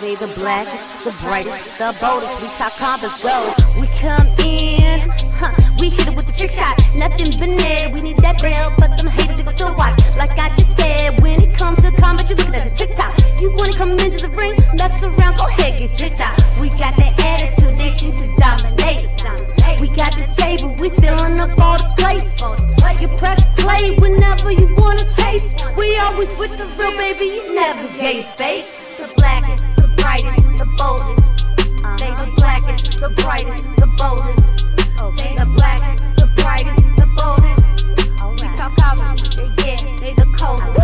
They the blackest, the brightest, the boldest. We talk combos, go. We come in, we hit it with the trick shot. Nothing but net. We need that bell, but them haters they gon' still watch. Like I just said, when it comes to combat, you looking at the TikTok. You wanna come into the ring, mess around, go ahead, get tricked out. We got that attitude, they shoot to dominate. We got the table, we filling up all the plates. You press play whenever you wanna taste. We always with the real, baby, you never gave fake. The blackest, the brightest, the boldest. They the blackest, the brightest, the boldest. They the blackest, the brightest, the boldest. We talk comments, they the coldest.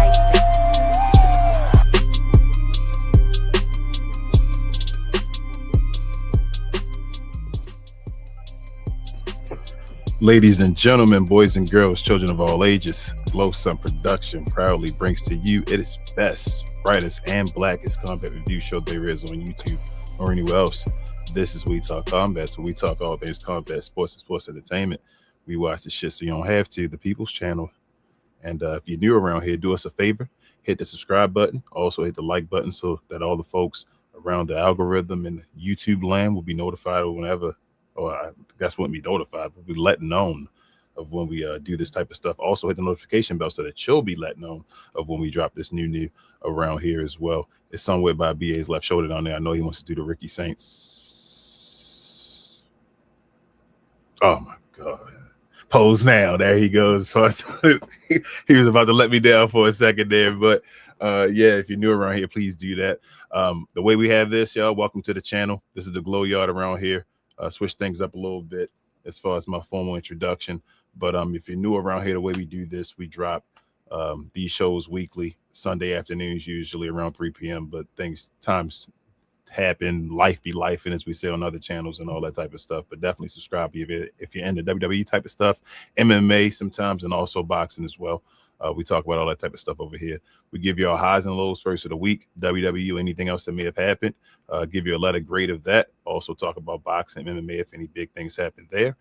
Ladies and gentlemen, boys and girls, children of all ages, Glow Sun Production proudly brings to you its best, brightest, and blackest combat review show there is on YouTube or anywhere else. This is We Talk Combat, so we talk all things combat, sports, and sports entertainment. We watch the shit so you don't have to, the People's Channel. And if you're new around here, do us a favor, hit the subscribe button, also hit the like button so that all the folks around the algorithm and YouTube land will be notified whenever. Or I guess wouldn't be notified, but be let known of when we do this type of stuff. Also hit the notification bell so that you'll be let known of when we drop this new around here as well. It's somewhere by BA's left shoulder down there. I know he wants to do the Ricky Saints. Oh my God. Pose now. There he goes. He was about to let me down for a second there, but yeah, if you're new around here, please do that. The way we have this, y'all, welcome to the channel. This is the Glow Yard around here. Switch things up a little bit as far as my formal introduction, but if you're new around here, the way we do this, we drop these shows weekly, Sunday afternoons, usually around 3 p.m. But times happen, life be life, and as we say on other channels and all that type of stuff. But definitely subscribe if you're into WWE type of stuff, MMA sometimes, and also boxing as well. We talk about all that type of stuff over here. We give you our highs and lows first of the week, WWE, anything else that may have happened. Give you a letter grade of that. Also talk about boxing, MMA, if any big things happen there.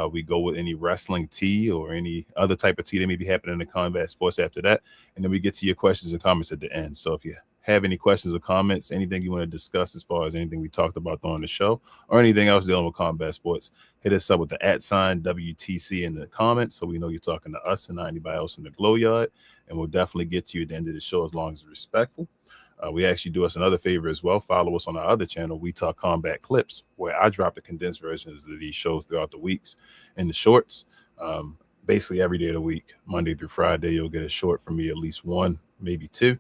We go with any wrestling tea or any other type of tea that may be happening in the combat sports after that. And then we get to your questions and comments at the end. So if you have any questions or comments, anything you want to discuss as far as anything we talked about on the show or anything else dealing with combat sports, hit us up with the @ WTC in the comments so we know you're talking to us and not anybody else in the Glow Yard. And we'll definitely get to you at the end of the show as long as it's respectful. We actually do us another favor as well. Follow us on our other channel, We Talk Combat Clips, where I drop the condensed versions of these shows throughout the weeks in the shorts. Basically every day of the week, Monday through Friday, you'll get a short from me, at least one, maybe two.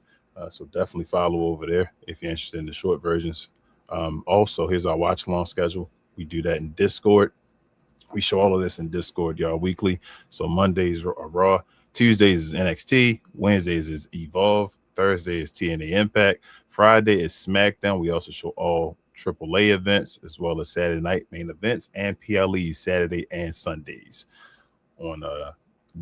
So definitely follow over there if you're interested in the short versions. Also, here's our watch along schedule. We do that in Discord. We show all of this in Discord, y'all, weekly. So Mondays are Raw, Tuesdays is NXT, Wednesdays is Evolve, Thursday is TNA Impact, Friday is SmackDown. We also show all AAA events as well as Saturday night main events and PLEs Saturday and Sundays on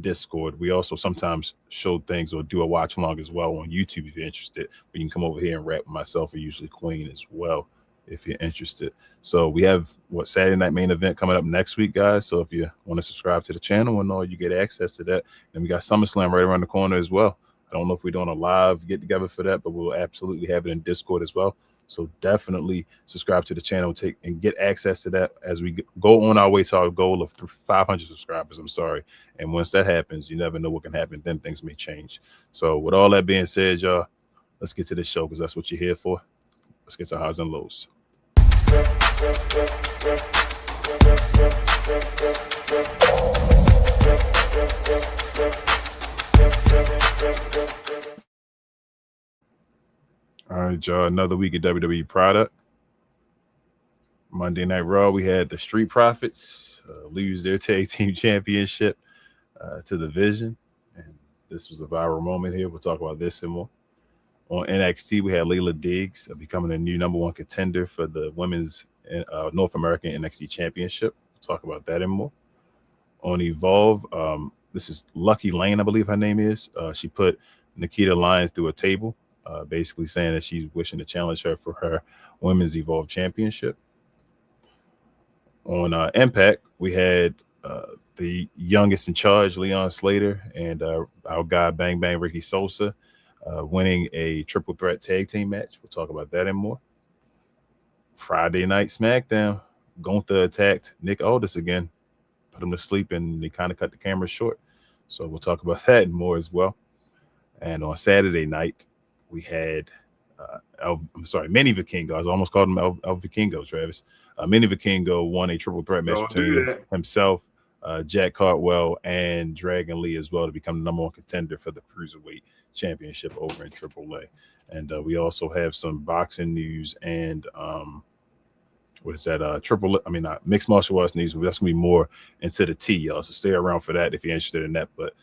Discord. We also sometimes show things or do a watch along as well on YouTube if you're interested. But you can come over here and rap with myself or usually Queen as well if you're interested. So we have Saturday night main event coming up next week, guys. So if you want to subscribe to the channel and all, you get access to that. And we got SummerSlam right around the corner as well. I don't know if we're doing a live get together for that, but we'll absolutely have it in Discord as well. So definitely subscribe to the channel and get access to that as we go on our way to our goal of 500 subscribers. I'm sorry. And once that happens, you never know what can happen. Then things may change. So with all that being said, y'all, let's get to this show because that's what you're here for. Let's get to highs and lows. All right, y'all, another week of WWE product. Monday Night Raw, we had the Street Profits lose their tag team championship to the Vision. And this was a viral moment here. We'll talk about this and more. On NXT, we had Layla Diggs becoming a new #1 contender for the women's North American NXT championship. We'll talk about that and more. On Evolve, this is Lucky Lane, I believe her name is. She put Nikita Lyons through a table, basically saying that she's wishing to challenge her for her women's Evolve championship. On Impact, we had the youngest in charge, Leon Slater, and our guy, Bang Bang Ricky Sosa, winning a triple threat tag team match. We'll talk about that and more. Friday night SmackDown, Gunther attacked Nick Aldis again, put him to sleep, and they kind of cut the camera short. So we'll talk about that and more as well. And on Saturday night, we had Manny Vikingo. I almost called him El Vikingo, Travis. Manny Vikingo won a triple threat match between himself, Jack Cartwell, and Dragon Lee as well to become the number one contender for the Cruiserweight Championship over in AAA. And we also have some boxing news and what is that? Mixed martial arts news. That's gonna be more into the T, y'all. So stay around for that if you're interested in that. But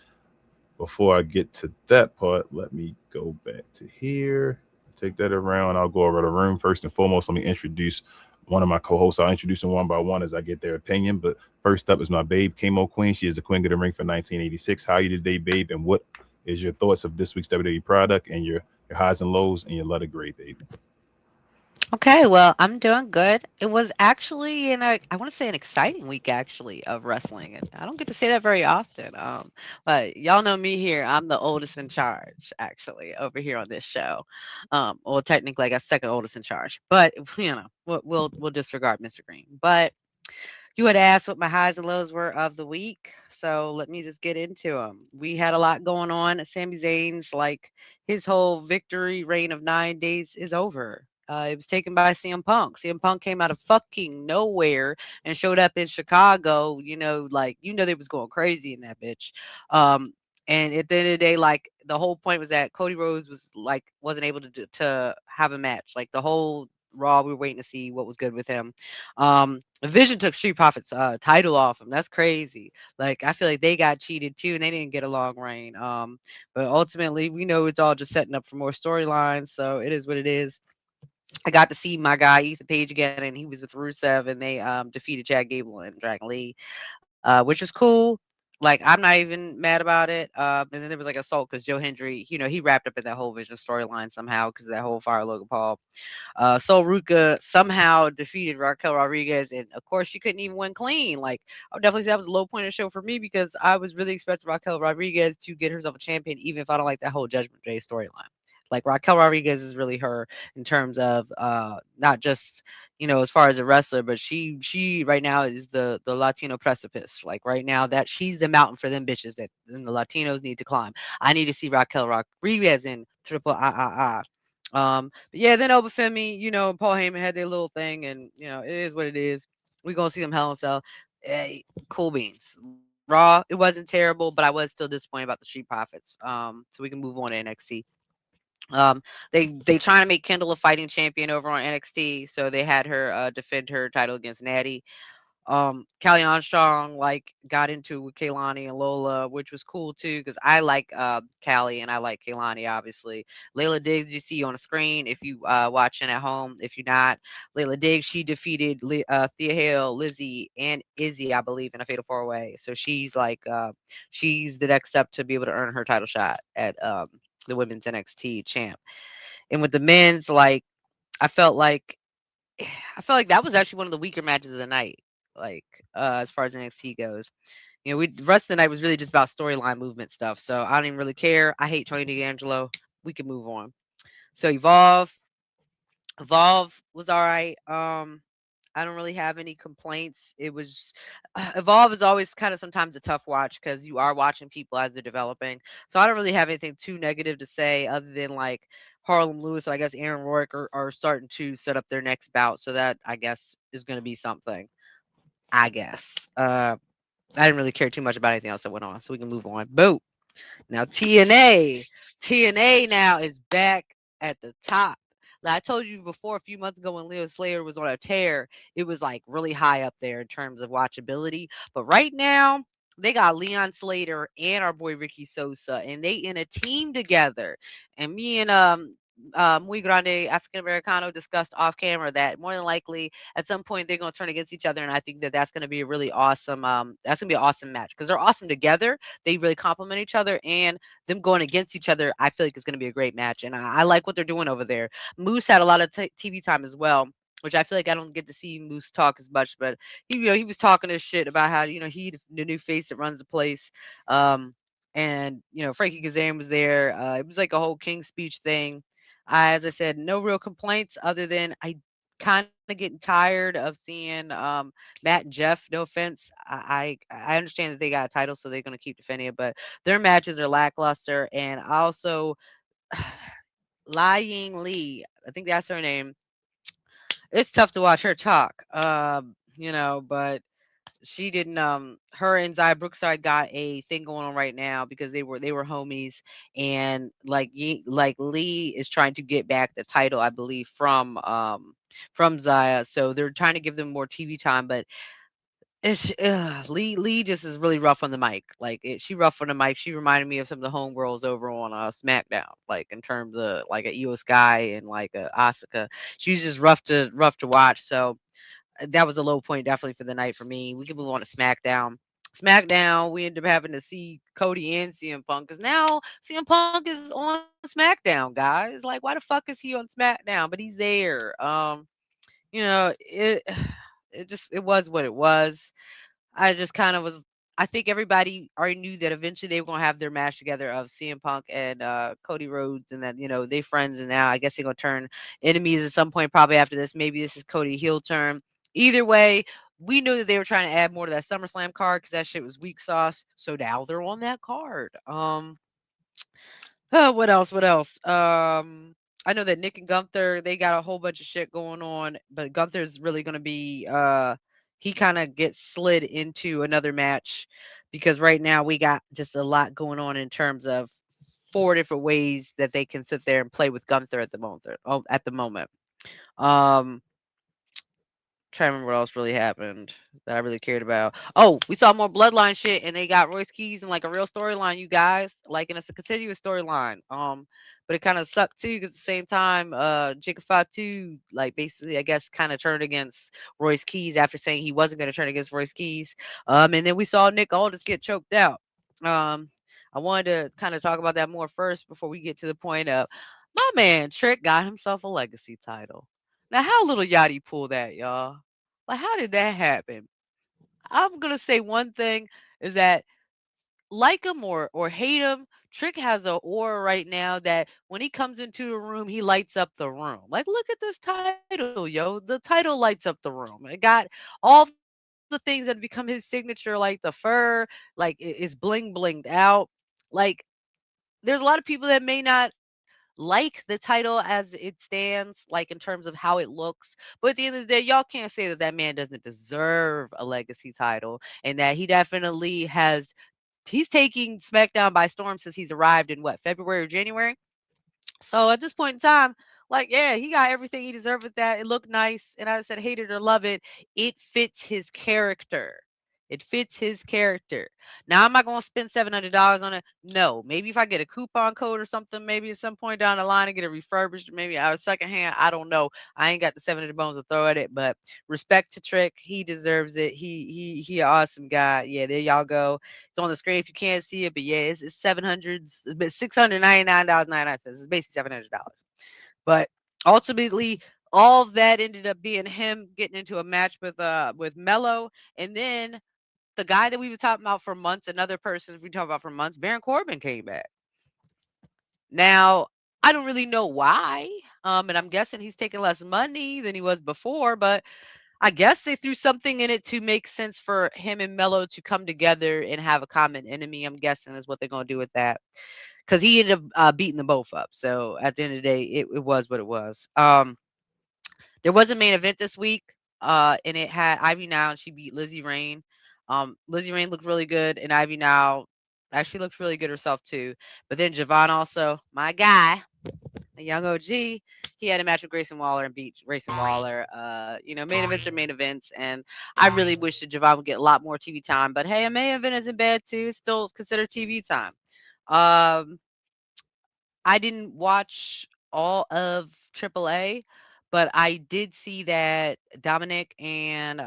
before I get to that part, let me go back to here. Take that around. I'll go over the room. First and foremost, let me introduce one of my co-hosts. I'll introduce them one by one as I get their opinion. But first up is my babe, Chemo Queen. She is the queen of the ring for 1986. How are you today, babe? And what is your thoughts of this week's WWE product and your highs and lows and your letter grade, babe? Okay, well, I'm doing good. It was actually I want to say an exciting week actually of wrestling, and I don't get to say that very often. But y'all know me here. I'm the oldest in charge actually over here on this show. Well, technically, I guess second oldest in charge, but we'll disregard Mr. Green. But you had asked what my highs and lows were of the week, so let me just get into them. We had a lot going on. Sami Zayn's his whole victory reign of 9 days is over. It was taken by CM Punk. CM Punk came out of fucking nowhere and showed up in Chicago. They was going crazy in that bitch. Um, and at the end of the day, the whole point was that Cody Rhodes wasn't able to have a match. Like the whole Raw, we were waiting to see what was good with him. Vision took Street Profits title off him. That's crazy. I feel like they got cheated too, and they didn't get a long reign. But ultimately, we know it's all just setting up for more storylines. So it is what it is. I got to see my guy Ethan Page again, and he was with Rusev, and they defeated Chad Gable and Dragon Lee, which was cool. I'm not even mad about it. And then there was assault because Joe Hendry, he wrapped up in that whole Vision storyline somehow because of that whole Fire Logan Paul. Sol Ruka somehow defeated Raquel Rodriguez, and of course she couldn't even win clean. I would definitely say that was a low point of the show for me because I was really expecting Raquel Rodriguez to get herself a champion, even if I don't like that whole Judgment Day storyline. Raquel Rodriguez is really her in terms of not just as far as a wrestler, but she right now is the Latino precipice. Right now that she's the mountain for them bitches that then the Latinos need to climb. I need to see Raquel Rodriguez in triple ah. But yeah, then Obafemi, Paul Heyman had their little thing, and it is what it is. We're gonna see them Hell in a Cell. Hey, cool beans. Raw, it wasn't terrible, but I was still disappointed about the Street Profits. So we can move on to NXT. Um, they trying to make Kendall a fighting champion over on NXT, so they had her defend her title against Natty. Callie Armstrong got into it with Kaylani and Lola, which was cool too because I like Callie and I like Kaylani obviously. Layla Diggs you see on the screen if you watching at home. If you're not, Layla Diggs she defeated Thea Hale, Lizzie, and Izzy I believe in a Fatal 4-Way. So she's the next step to be able to earn her title shot at the women's NXT champ. And with the men's I felt like I felt like that was actually one of the weaker matches of the night. As far as NXT goes, the rest of the night was really just about storyline movement stuff. So I don't even really care. I hate Tony D'Angelo. We can move on. So Evolve was all right. I don't really have any complaints. It was Evolve is always kind of sometimes a tough watch because you are watching people as they're developing. So I don't really have anything too negative to say other than Harlem Lewis. I guess Aaron Rourke are starting to set up their next bout. So that I guess is going to be something. I guess. I didn't really care too much about anything else that went on, so we can move on. Boom. Now TNA now is back at the top. Like I told you before, a few months ago when Leo Slayer was on a tear, it was really high up there in terms of watchability. But right now, they got Leon Slater and our boy Ricky Sosa, and they in a team together. And me and Muy Grande African Americano discussed off camera that more than likely at some point they're going to turn against each other, and I think that that's going to be a really awesome. That's going to be an awesome match because they're awesome together. They really complement each other, and them going against each other, I feel like it's going to be a great match. And I like what they're doing over there. Moose had a lot of TV time as well, which I feel like I don't get to see Moose talk as much, but he was talking this shit about how he the new face that runs the place. And Frankie Kazarian was there. It was like a whole King speech thing. As I said, no real complaints other than kind of getting tired of seeing Matt and Jeff. No offense, I understand that they got a title, so they're going to keep defending it, but their matches are lackluster. And also, Lying Lee, I think that's her name. It's tough to watch her talk, but she didn't. Her and Zaya Brookside got a thing going on right now because they were homies, and like Lee is trying to get back the title, I believe, from Zaya. So they're trying to give them more TV time, but Lee just is really rough on the mic. She rough on the mic. She reminded me of some of the homegirls over on SmackDown, like in terms of like a Io Sky and like a Asuka. She's just rough to watch. So that was a low point definitely for the night for me. We can move on to SmackDown. SmackDown, we ended up having to see Cody and CM Punk because now CM Punk is on SmackDown, guys. Like, why the fuck is he on SmackDown? But he's there. It it was what it was. I just kind of was. I think everybody already knew that eventually they were gonna have their match together of CM Punk and Cody Rhodes, and that they friends, and now I guess they're gonna turn enemies at some point, probably after this. Maybe this is Cody heel turn. Either way, we knew that they were trying to add more to that SummerSlam card because that shit was weak sauce. So now they're on that card. What else? What else? I know that Nick and Gunther, they got a whole bunch of shit going on, but Gunther's really gonna be he kind of gets slid into another match because right now we got just a lot going on in terms of four different ways that they can sit there and play with Gunther at the moment. Um Trying to remember what else really happened that I really cared about. Oh, we saw more bloodline shit, and they got Royce Keys in like a real storyline, you guys. Like, and it's a continuous storyline. But it kind of sucked too, because at the same time, Jacob Fatu, like basically, I guess, kind of turned against Royce Keys after saying he wasn't going to turn against Royce Keys. And then we saw Nick Aldis get choked out. Um, I wanted to kind of talk about that more first before we get to the point of my man Trick got himself a legacy title. Now, how little Yachty pull that, y'all? Like, how did that happen? I'm gonna say one thing is that like him or hate him, Trick has a aura right now that when he comes into a room, he lights up the room. Like, look at this title, yo. The title lights up the room. It got all the things that become his signature, like the fur, like it's blinged out. Like, there's a lot of people that may not like the title as it stands, like in terms of how it looks. But at the end of the day, y'all can't say that that man doesn't deserve a legacy title, and that he definitely has. He's taking SmackDown by storm since he's arrived in what, February or January. So at this point in time, like, yeah, he got everything he deserved with that. It looked nice. And I said, hate it or love it, it fits his character. It fits his character. Now, am I going to spend $700 on it? No. Maybe if I get a coupon code or something, maybe at some point down the line and get it refurbished, maybe out of secondhand. I don't know. I ain't got the 700 bones to throw at it, but respect to Trick. He deserves it. He an awesome guy. Yeah, there y'all go. It's on the screen if you can't see it, but yeah, it's 700, but $699.99. It's basically $700. But ultimately, all of that ended up being him getting into a match with Mello, and then the guy that we were talking about for months, another person we talked about for months, Baron Corbin came back. Now, I don't really know why. And I'm guessing he's taking less money than he was before, but I guess they threw something in it to make sense for him and Mello to come together and have a common enemy. I'm guessing is what they're going to do with that, because he ended up beating them both up. So at the end of the day, it was what it was. There was a main event this week, and it had Ivy Now, and she beat Lizzie Rain. Lizzie Rain looked really good, and Ivy Now actually looked really good herself too. But then Javon also, my guy, a young OG, he had a match with Grayson Waller and beat Grayson Waller. Main events are main events, and I really wish that Javon would get a lot more TV time. But hey, a main event isn't bad too. It's still considered TV time. Um, I didn't watch all of AAA, but I did see that Dominic and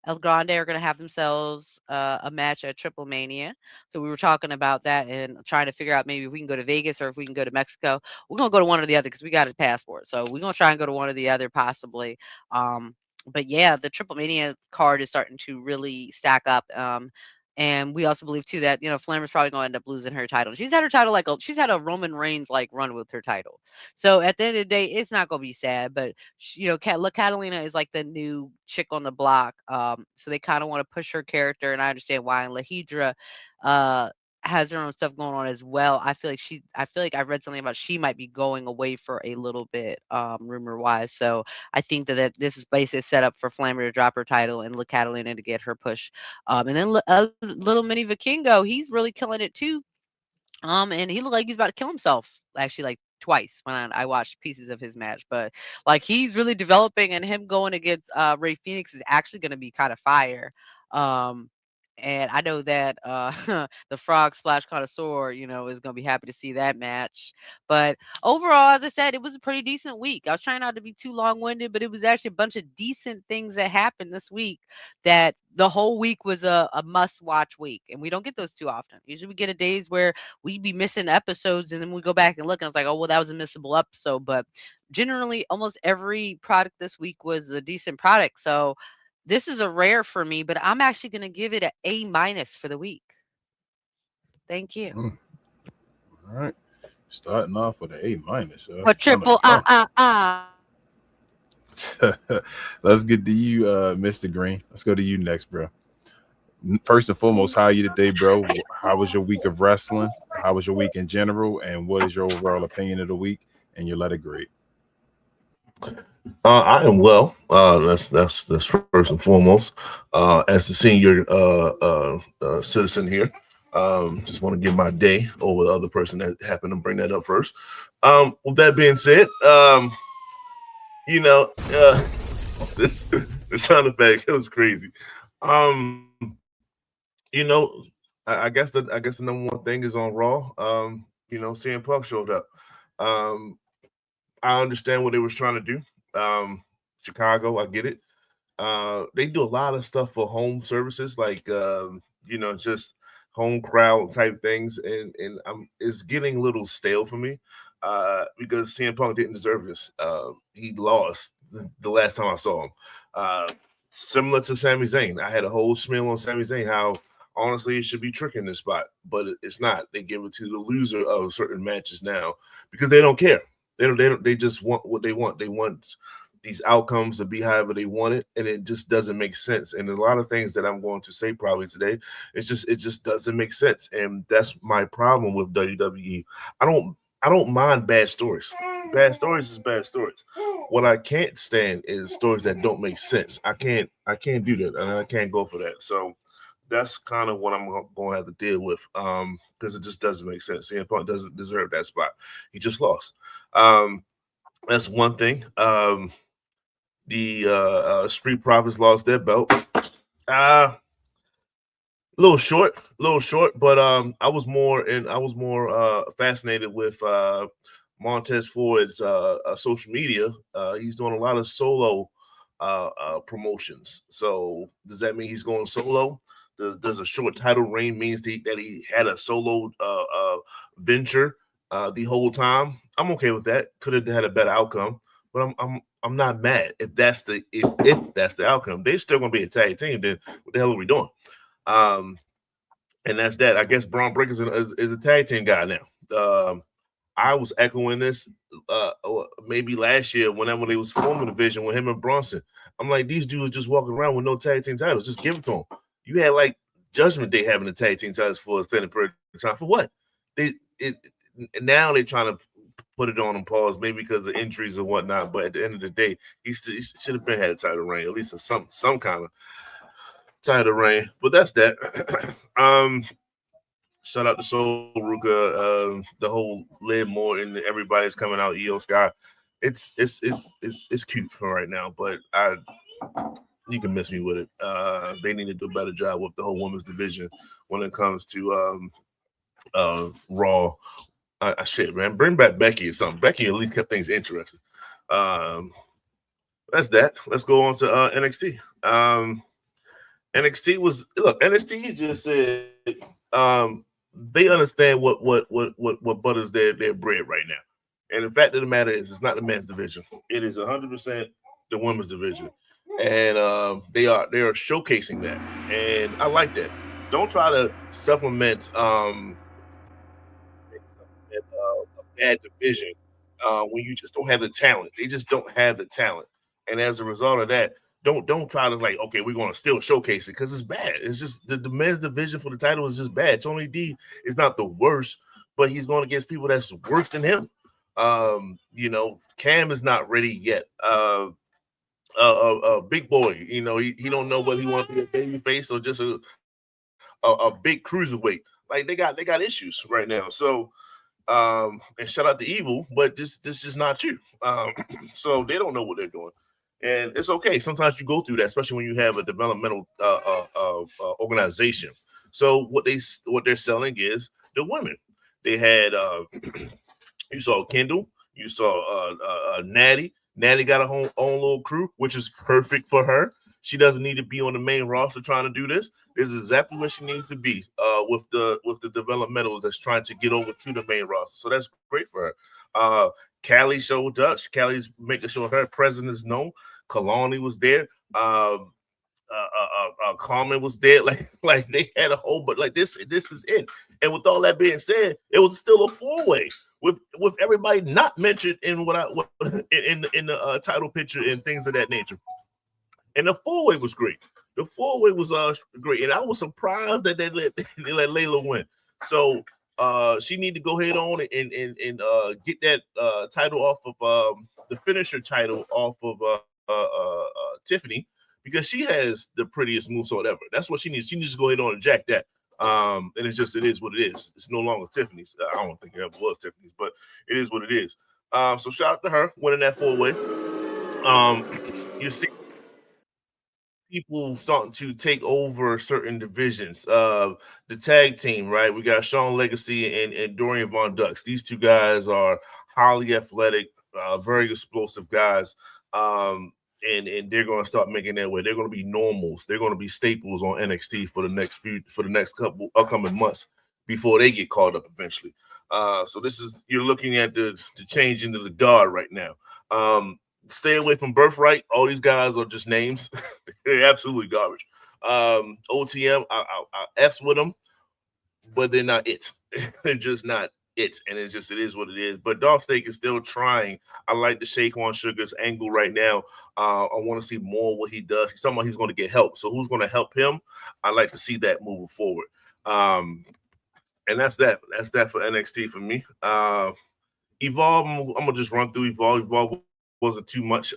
El Grande are going to have themselves a match at Triple Mania. So we were talking about that and trying to figure out maybe if we can go to Vegas or if we can go to Mexico. We're going to go to one or the other because we got a passport. So we're going to try and go to one or the other possibly. But yeah, the Triple Mania card is starting to really stack up. And we also believe too that Flamer's probably going to end up losing her title. She's had her title she's had a Roman Reigns like run with her title. So at the end of the day, it's not going to be sad. But Catalina is like the new chick on the block. So they kind of want to push her character, and I understand why. And Lahidra, has her own stuff going on as well. I feel like I read something about she might be going away for a little bit, rumor wise. So I think that this is basically set up for Flamer to drop her title and Catalina to get her push. And then little mini Vikingo, he's really killing it too. And he looked like he's about to kill himself, actually, like twice when I watched pieces of his match. But like he's really developing, and him going against Ray Phoenix is actually going to be kind of fire. And I know that the Frog Splash Connoisseur, is going to be happy to see that match. But overall, as I said, it was a pretty decent week. I was trying not to be too long-winded, but it was actually a bunch of decent things that happened this week, that the whole week was a must-watch week. And we don't get those too often. Usually we get a days where we'd be missing episodes, and then we go back and look, and it's like, oh, well, that was a missable episode. But generally, almost every product this week was a decent product. So this is a rare for me, but I'm actually going to give it an A- for the week. Thank you. All right. Starting off with an A-. A triple Let's get to you, Mr. Green. Let's go to you next, bro. First and foremost, how are you today, bro? How was your week of wrestling? How was your week in general? And what is your overall opinion of the week and your letter grade? I am well. That's first and foremost. As a senior citizen here, just want to give my day over the other person that happened to bring that up first. With that being said, this sound effect, it was crazy. I guess the number one thing is on Raw. CM Punk showed up. I understand what they was trying to do. Chicago, I get it. They do a lot of stuff for home services, like just home crowd type things, and it's getting a little stale for me because CM Punk didn't deserve this. He lost the last time I saw him. Similar to Sami Zayn, I had a whole spiel on Sami Zayn how honestly it should be tricking this spot, but it's not. They give it to the loser of certain matches now because they don't care. They just want what they want. They want these outcomes to be however they want it, and it just doesn't make sense. And a lot of things that I'm going to say probably today, it just doesn't make sense. And that's my problem with WWE. I don't mind bad stories. Bad stories is bad stories. What I can't stand is stories that don't make sense. I can't do that, and I can't go for that. So that's kind of what I'm going to have to deal with because it just doesn't make sense. CM Punk doesn't deserve that spot. He just lost. That's one thing. The Street Profits lost their belt. A little short, but I was more fascinated with Montez Ford's social media. He's doing a lot of solo promotions. So does that mean he's going solo? Does a short title reign means that he had a solo venture the whole time? I'm okay with that. Could have had a better outcome, but I'm not mad if that's the outcome. They're still gonna be a tag team. Then what the hell are we doing? And that's that. I guess Braun Breaker is a tag team guy now. I was echoing this maybe last year whenever they was forming the division with him and Bronson. I'm like, these dudes just walking around with no tag team titles. Just give it to them. You had like Judgment Day having the tag team titles for a extended period of time. For what? Now they're trying to put it on pause, maybe because of injuries or whatnot. But at the end of the day, he should have been had a title reign, at least some kind of title reign. But that's that. Shout out to Soul Ruka, the whole Liv Morton, everybody's coming out. EO Sky, it's cute for right now, but you can miss me with it. They need to do a better job with the whole women's division when it comes to Raw. Shit, man, bring back Becky or something. Becky at least kept things interesting. That's that. Let's go on to NXT. NXT just said they understand what butters their bread right now. And the fact of the matter is, it's not the men's division. It is 100% the women's division, and they are showcasing that, and I like that. Don't try to supplement a bad division when you just don't have the talent. They just don't have the talent, and as a result of that, don't try to like, okay, we're going to still showcase it because it's bad. It's just the men's division for the title is just bad. Tony D is not the worst, but he's going against people that's worse than him. You know, Cam is not ready yet. Big boy, you know, he don't know whether he wants to be a baby face or just a big cruiserweight. Like they got issues right now. So and shout out to Evil, but this is not you. So they don't know what they're doing. And it's okay. Sometimes you go through that, especially when you have a developmental organization. So what they're selling is the women. They had you saw Kendall, you saw Natty. Natty got her own little crew, which is perfect for her. She doesn't need to be on the main roster trying to do this. This is exactly where she needs to be with the developmentals that's trying to get over to the main roster. So that's great for her. Callie showed up. Callie's making sure her presence is known. Kalani was there. Carmen was there. Like they had a whole, but like this is it. And with all that being said, it was still a 4-way with everybody not mentioned in in the title picture and things of that nature. And the 4-way was great. The 4-way was great, and I was surprised that they let Layla win. So she need to go ahead on and get that title off of the finisher title off of Tiffany, because she has the prettiest movesaw ever. That's what she needs. She needs to go ahead on and jack that. And it is what it is. It's no longer Tiffany's. I don't think it ever was Tiffany's, but it is what it is. So shout out to her winning that 4-way. You see people starting to take over certain divisions. The tag team, right? We got Sean Legacy and Dorian Von Dux. These two guys are highly athletic, very explosive guys. And they're going to start making their way. They're going to be normals. They're going to be staples on NXT for the next couple upcoming months before they get called up eventually. So you're looking at the change into the guard right now. Stay away from Birthright. All these guys are just names. They're absolutely garbage. OTM, I F's with them, but they're not it. They're just not it. And it is what it is. But Dolph Steak is still trying. I like the Shaquan Sugar's angle right now. I want to see more what he does. He's talking about he's going to get help. So who's going to help him? I like to see that moving forward. And that's that. That's that for NXT for me. Evolve, I'm going to just run through Evolve. Evolve wasn't too much.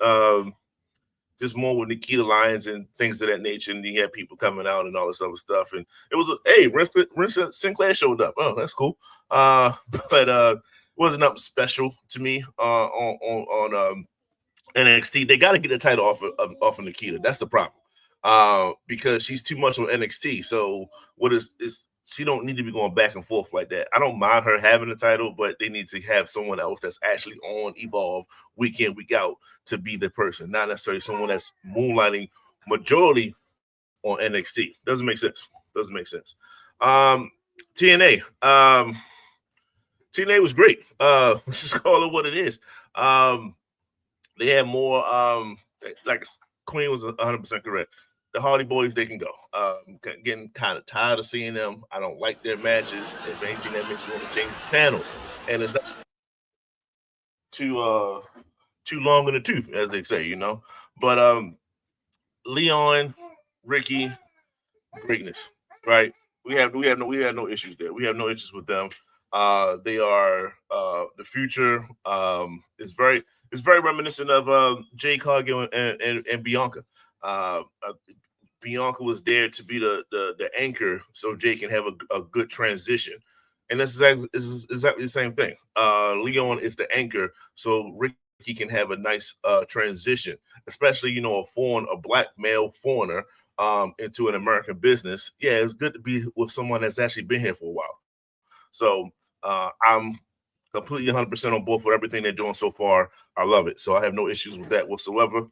Just more with Nikita Lyons and things of that nature. And you had people coming out and all this other stuff. And it was Rince Sinclair showed up. Oh, that's cool. But it wasn't nothing special to me on NXT. They got to get the title off of Nikita. That's the problem. Because she's too much on NXT. So what is she don't need to be going back and forth like that. I don't mind her having the title, but they need to have someone else that's actually on Evolve week in, week out to be the person, not necessarily someone that's moonlighting majority on NXT. Doesn't make sense. TNA. TNA was great. Let's just call it what it is. They had more, like Queen was 100% correct. The Hardy Boys, they can go. Getting kind of tired of seeing them. I don't like their matches. If anything, that makes me want to change the channel. And it's not too long in the tooth, as they say, you know. But Leon, Ricky, greatness, right? We have no issues there. We have no issues with them. They are the future. It's very reminiscent of Jay Cargill and Bianca. Bianca was there to be the anchor so Jay can have a good transition. And that's exactly the same thing. Leon is the anchor so Ricky can have a nice transition, especially, you know, a black male foreigner into an American business. Yeah, it's good to be with someone that's actually been here for a while. So I'm completely 100% on board for everything they're doing so far. I love it. So I have no issues with that whatsoever.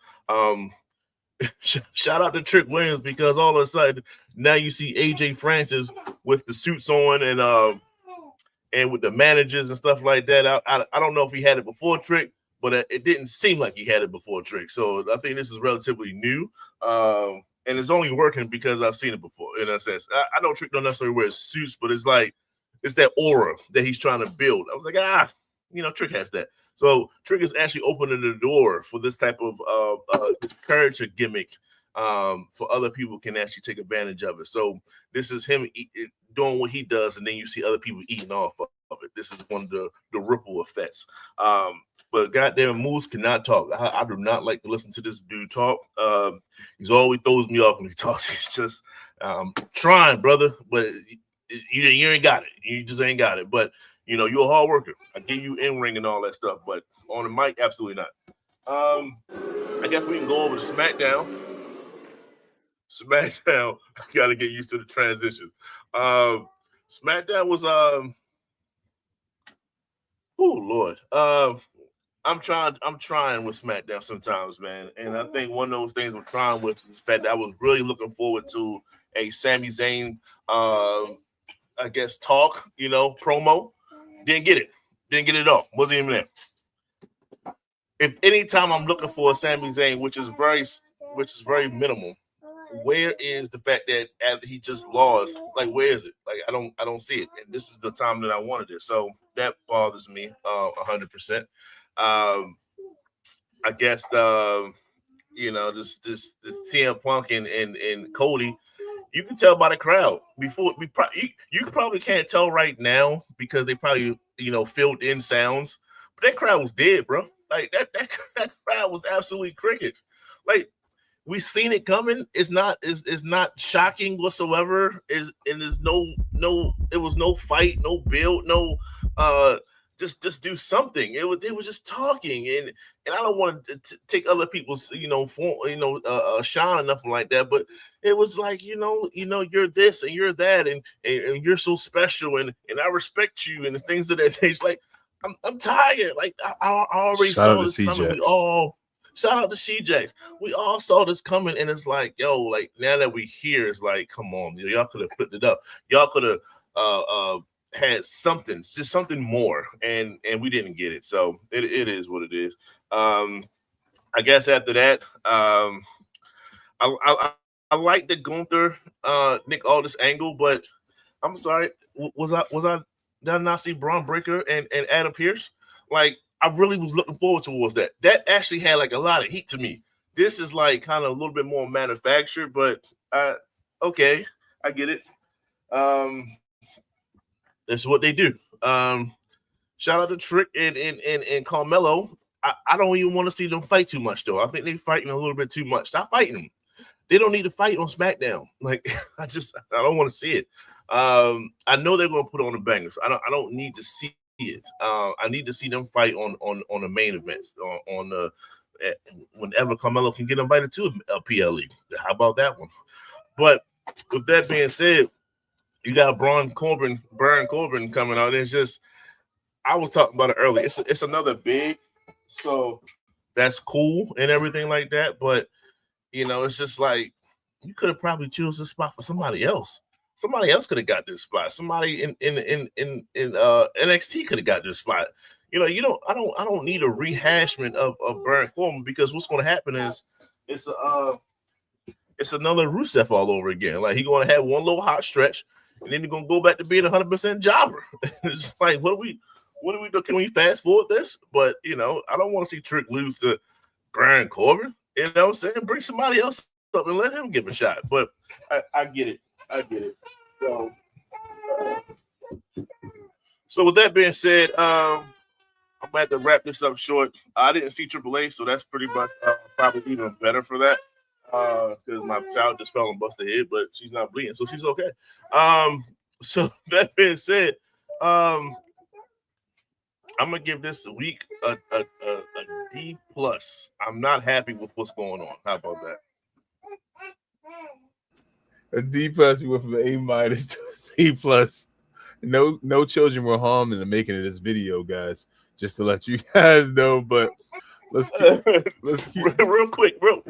Shout out to Trick Williams, because all of a sudden now you see AJ Francis with the suits on and with the managers and stuff like that. I don't know if he had it before Trick, but it didn't seem like he had it before Trick. So I think this is relatively new, and it's only working because I've seen it before. in a sense. I know Trick don't necessarily wear suits, but it's like it's that aura that he's trying to build. I was like, Trick has that. So Trick is actually opening the door for this type of character gimmick for other people can actually take advantage of it. So this is him doing what he does, and then you see other people eating off of it. This is one of the ripple effects. But goddamn, Moose cannot talk. I do not like to listen to this dude talk. He's always throws me off when he talks. He's just trying, brother, but you ain't got it. You just ain't got it. But you're a hard worker. I give you in ring and all that stuff, but on the mic, absolutely not. I guess we can go over to SmackDown. SmackDown, got to get used to the transition. SmackDown was oh Lord. I'm trying with SmackDown sometimes, man. And I think one of those things I'm trying with is the fact that I was really looking forward to a Sami Zayn I guess talk, promo. Didn't get it at all. Wasn't even there. If anytime I'm looking for a Sami Zayn, which is very minimal, where is the fact that after he just lost, like where is it? Like I don't see it. And this is the time that I wanted it. So that bothers me 100%. I guess this CM Punk and Cody, you can tell by the crowd before you probably can't tell right now because they probably filled in sounds, but that crowd was dead, bro. Like that crowd was absolutely crickets. Like we seen it coming. It's not shocking whatsoever. It was no fight, no build, no just do something. They were just talking, and I don't want to take other people's shine or nothing like that, but it was like you're this and you're that and you're so special and I respect you and the things of that nature. Like I'm tired. Like I already saw this coming. Shout out to CJs. We all saw this coming, and it's like, like now that we hear, it's like, come on, y'all could have flipped it up. Y'all could have had something, just something more, and we didn't get it. So it is what it is. I guess after that, I like the Gunther Nick Aldis angle, but I'm sorry, did I not see Braun Breaker and Adam Pearce? Like I really was looking forward towards that. That actually had like a lot of heat to me. This is like kind of a little bit more manufactured, but okay, I get it. That's what they do. Shout out to Trick and Carmelo. I don't even want to see them fight too much, though. I think they're fighting a little bit too much. Stop fighting them. They don't need to fight on SmackDown. Like I don't want to see it. I know they're going to put on the bangers. I don't need to see it. I need to see them fight on the main events on the whenever Carmelo can get invited to a PLE. How about that one? But with that being said, you got Baron Corbin coming out. It's just I was talking about it earlier. It's another big, so that's cool and everything like that. But it's just like you could have probably chosen a spot for somebody else. Somebody else could have got this spot. Somebody in NXT could have got this spot. I don't need a rehashment of Baron Corbin because what's going to happen is it's another Rusev all over again. Like he's going to have one little hot stretch, and then he's going to go back to being 100% jobber. It's like what do we do? Can we fast forward this? But I don't want to see Trick lose to Baron Corbin. You know what I'm saying? Bring somebody else up and let him give a shot. But I get it. So with that being said, I'm gonna have to wrap this up short. I didn't see AAA, so that's pretty much probably even better for that. Because my child just fell and busted her head, but she's not bleeding, so she's okay. So that being said, I'm gonna give this week a D+. I'm not happy with what's going on. How about that? A D+. We went from A- to D+. No children were harmed in the making of this video, guys. Just to let you guys know. But let's keep real quick, bro.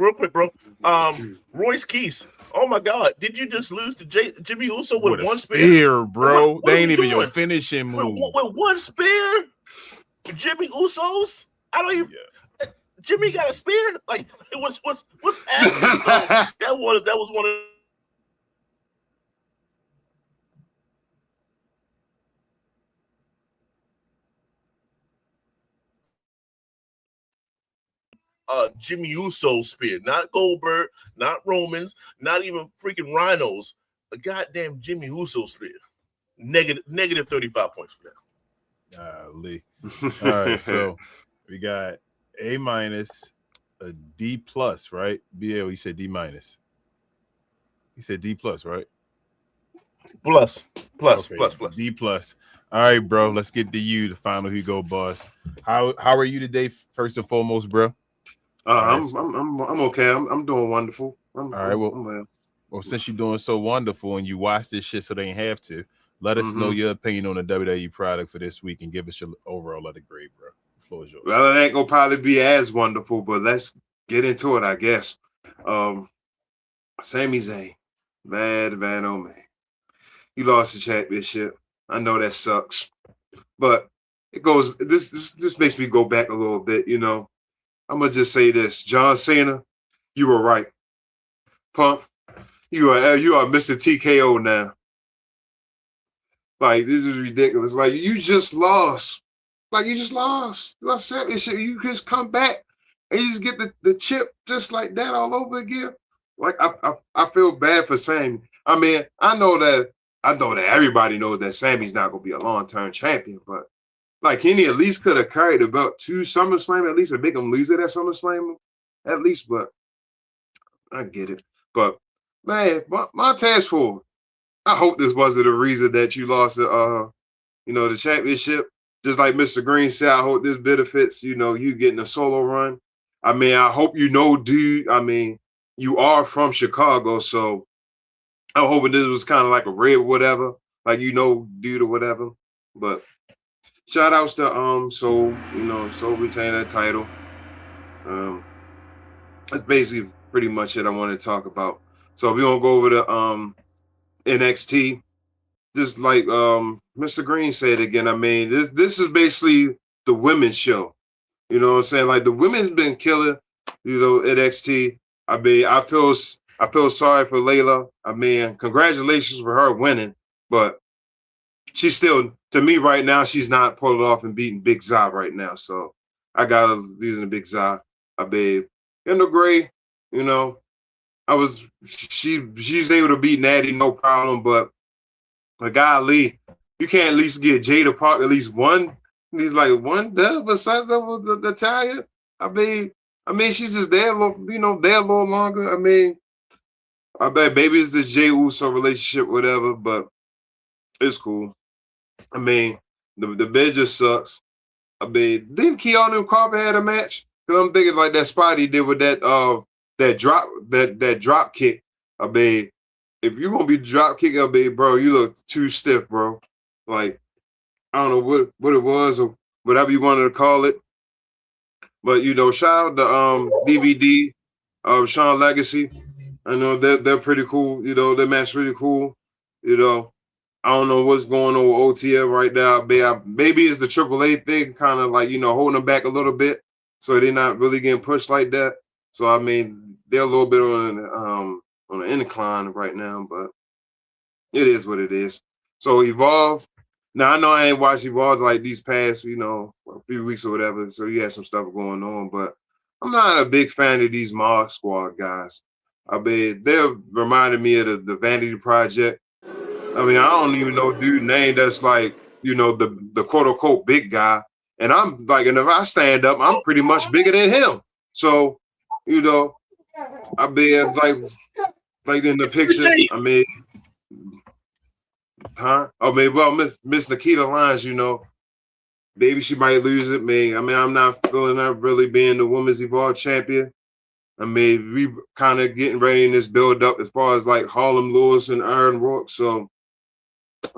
Royce Keys. Oh my God! Did you just lose to Jimmy Uso with one spear, bro? They ain't even your finishing move. With one spear, Jimmy Uso's. I don't even. Yeah. Jimmy got a spear. Like what's happening? So that was one of. Jimmy Uso spear, not Goldberg, not Romans, not even freaking Rhinos. A goddamn Jimmy Uso spear. Negative 35 points for that. Lee. All right, so we got A-, a D+, right? BL, you said D-. He said D+, right? Plus. D+. All right, bro. Let's get to you, the final Hugo boss. How are you today? First and foremost, bro. I'm okay. I'm doing wonderful. All right. Well, since you're doing so wonderful and you watch this shit, so they ain't have to. Let us know your opinion on the WWE product for this week and give us your overall letter grade, bro. The floor is yours. Well, it ain't gonna probably be as wonderful, but let's get into it, I guess. Sami Zayn, man, oh man, he lost the championship. I know that sucks, but it goes. This makes me go back a little bit. You know, I'm gonna just say this: John Cena, you were right. Punk, you are Mr. TKO now. Like, this is ridiculous. Like, you just lost. You lost championship. You just come back and you just get the chip just like that all over again. Like, I feel bad for Sami. I mean, I know that everybody knows that Sami's not gonna be a long-term champion, but like, he at least could have carried the belt to SummerSlam, at least, and make him lose it at SummerSlam, at least. But I get it. But man, Montez Ford, I hope this wasn't the reason that you lost the championship. Just like Mr. Green said, I hope this benefits, you getting a solo run. I mean, I hope dude. I mean, you are from Chicago, so I'm hoping this was kind of like a red whatever, like dude or whatever. But shout outs to Soul retain that title. That's basically pretty much it I want to talk about. So we're gonna go over to NXT. Just like Mr. Green said again, I mean, this is basically the women's show. You know what I'm saying? Like, the women's been killing, NXT. I mean, I feel sorry for Layla. I mean, congratulations for her winning, but she's still, to me right now, she's not pulled off and beating Big Za right now. So I got her using Big Za. I mean, in the gray, she's able to beat Natty, no problem, but golly, you can't at least get Jada Park at least one dub or something with Natalia. I mean, she's just there, there a little longer. I mean, I bet maybe it's this Jey Uso relationship, whatever, but it's cool. I mean, the bed just sucks. I mean, didn't Keanu Carver had a match? Because I'm thinking like that spot he did with that drop kick. I mean, if you're gonna be drop kicking, I mean, bro, you look too stiff, bro. Like, I don't know what it was or whatever you wanted to call it. But shout out to DVD Sean Legacy. I know they're pretty cool. Their match really cool. I don't know what's going on with OTF right now. Maybe it's the AAA thing, kind of like holding them back a little bit, so they're not really getting pushed like that. So I mean, they're a little bit on an incline right now, but it is what it is. So Evolve. Now I know I ain't watched Evolve like these past, a few weeks or whatever. So you had some stuff going on, but I'm not a big fan of these Mod Squad guys. I mean, they're reminding me of the Vanity Project. I mean, I don't even know dude's name that's like, the quote unquote big guy. And I'm like, and if I stand up, I'm pretty much bigger than him. So, I mean, like in the picture, I mean, Oh, maybe, well, Miss Nikita Lyons, maybe she might lose it. I mean, I'm not feeling her really being the Women's Evolve champion. I mean, we kind of getting ready in this build up as far as like Harlem Lewis and Aaron Rourke. So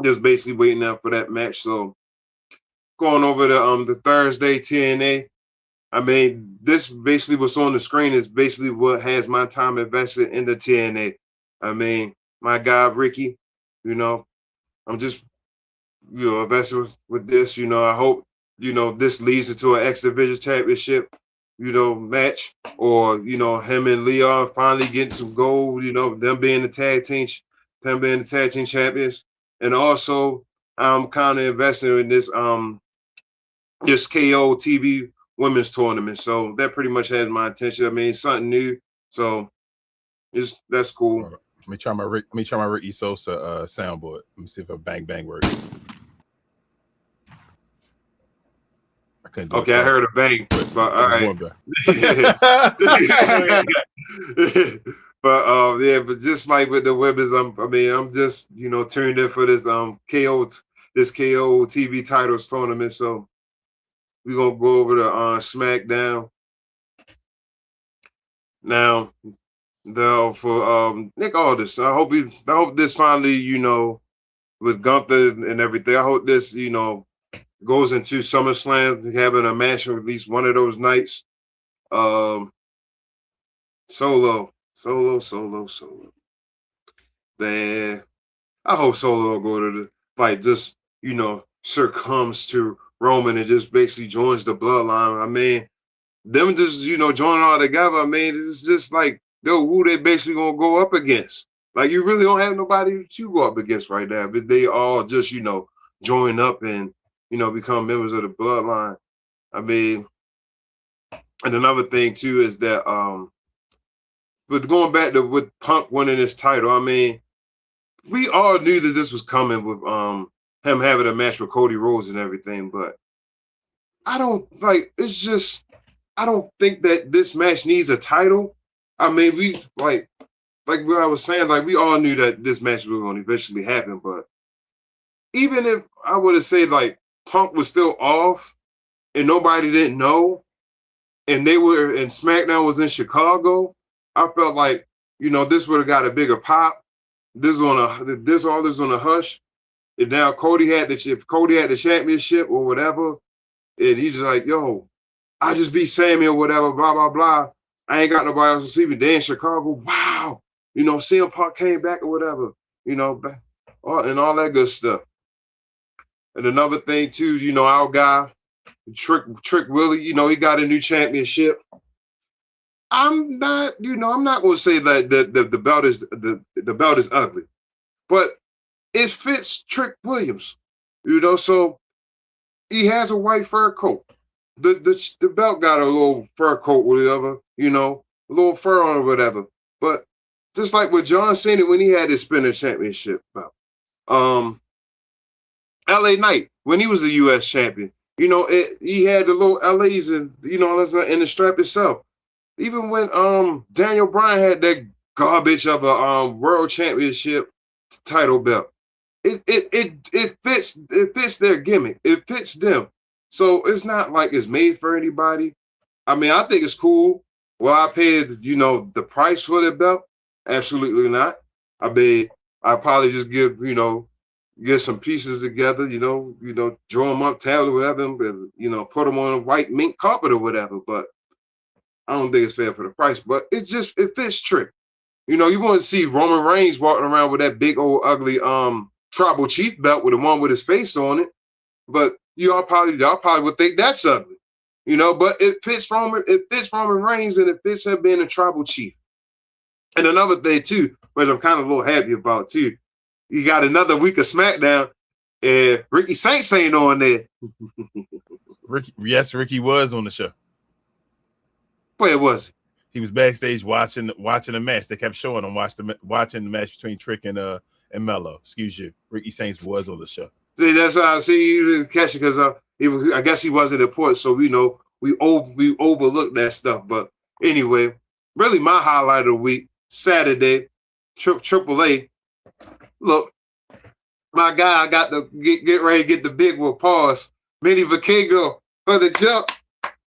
just basically waiting out for that match. So going over to the Thursday TNA. I mean, this basically what's on the screen is basically what has my time invested in the TNA. I mean, my guy Ricky, I'm just, invested with this. I hope, this leads into an X Division Championship, match, or, him and Leon finally getting some gold, them being the tag team champions. And also, I'm kind of investing in this KO TV women's tournament. So that pretty much has my attention. I mean, something new. So that's cool. Let me try my Ricky Sosa soundboard. Let me see if a bang bang works. I couldn't do okay, I heard a bang, but all right. But yeah, but just like with the women's, I'm just tuned in for this KO TV titles tournament. So we're gonna go over to SmackDown now. For Nick Aldis, I hope this finally with Gunther and everything. I hope this goes into SummerSlam, having a match for at least one of those nights. Solo. Man, I hope Solo don't go to just succumbs to Roman and just basically joins the bloodline. I mean, them just joining all together. I mean, it's just like who they basically gonna go up against. Like, you really don't have nobody to go up against right now, but they all just join up and become members of the bloodline. I mean, and another thing too is that but going back to with Punk winning his title, I mean, we all knew that this was coming with him having a match with Cody Rhodes and everything, but I don't think that this match needs a title. I mean, we like what I was saying, we all knew that this match was going to eventually happen, but even if I would have said Punk was still off and nobody didn't know, and SmackDown was in Chicago, I felt like, this would have got a bigger pop. This on a hush. And now Cody had the championship or whatever, and he's just like, yo, I just beat Sammy or whatever, blah, blah, blah. I ain't got nobody else to see me. They in Chicago. Wow. CM Punk came back or whatever, and all that good stuff. And another thing too, our guy, Trick Willie, he got a new championship. I'm not going to say that the belt is ugly, but it fits Trick Williams, so he has a white fur coat. The belt got a little fur coat, whatever, a little fur on it, whatever. But just like with John Cena when he had his spinner championship belt, LA Knight when he was the U.S. champion, he had the little LAs and in the strap itself. Even when Daniel Bryan had that garbage of a world championship title belt, it fits their gimmick. It fits them. So it's not like it's made for anybody. I mean, I think it's cool. Well, I paid, the price for the belt? Absolutely not. I mean, I probably just get some pieces together, draw them up, towel or whatever, and, put them on a white mink carpet or whatever. But I don't think it's fair for the price. But it fits Trick. You want to see Roman Reigns walking around with that big old ugly tribal chief belt with the one with his face on it. But y'all probably would think that's ugly, but it fits Roman Reigns and it fits him being a tribal chief. And another thing too, which I'm kind of a little happy about too, you got another week of SmackDown and Ricky Saints ain't on there. Ricky was on the show. Where was he? He was backstage watching the match. They kept showing him watching the match between Trick and Mello. Excuse you. Ricky Saints was on the show. See, that's how I see you didn't catch it because I guess he wasn't important, so we overlooked that stuff. But anyway, really my highlight of the week, Saturday, AAA. Look, my guy, I got to get ready to get the big one. Pause. Manny Vikingo for the jump.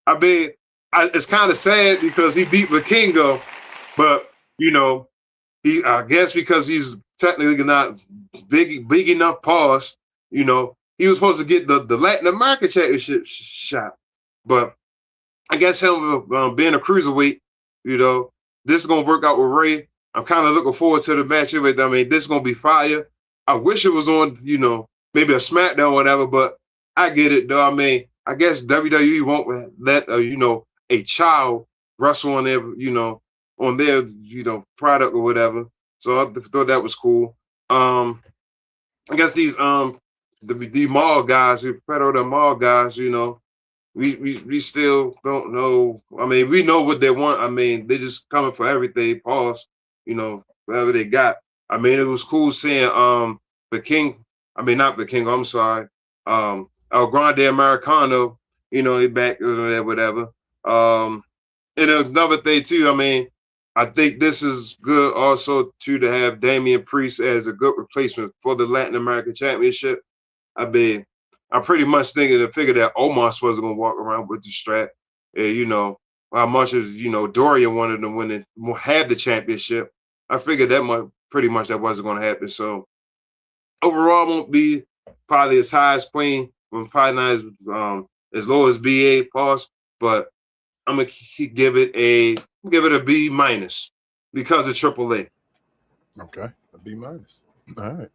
I mean, it's kind of sad because he beat Vikingo, but I guess because he's technically not big enough. Pause. He was supposed to get the Latin American Championship shot, but I guess him being a cruiserweight, this is gonna work out with Ray. I'm kind of looking forward to the match. I mean, this is gonna be fire. I wish it was on, maybe a SmackDown or whatever, but I get it though. I mean, I guess WWE won't let a child wrestle on their, on their, product or whatever. So I thought that was cool. I guess these the mall guys, the mall guys, we still don't know. I mean, we know what they want. I mean, they just coming for everything. Pause. Whatever they got. I mean, it was cool seeing the King. I mean, not the King. I'm sorry. El Grande Americano. He back or whatever. And another thing too. I mean, I think this is good also too to have Damian Priest as a good replacement for the Latin American Championship. I pretty much figured that Omos wasn't gonna walk around with the strap. How much as Dorian wanted to win it, have the championship. I figured that pretty much that wasn't gonna happen. So overall, won't be probably as high as Queen, but probably not as low as BA pause. But I'm gonna give it a B minus because of AAA. Okay, a B minus. All right.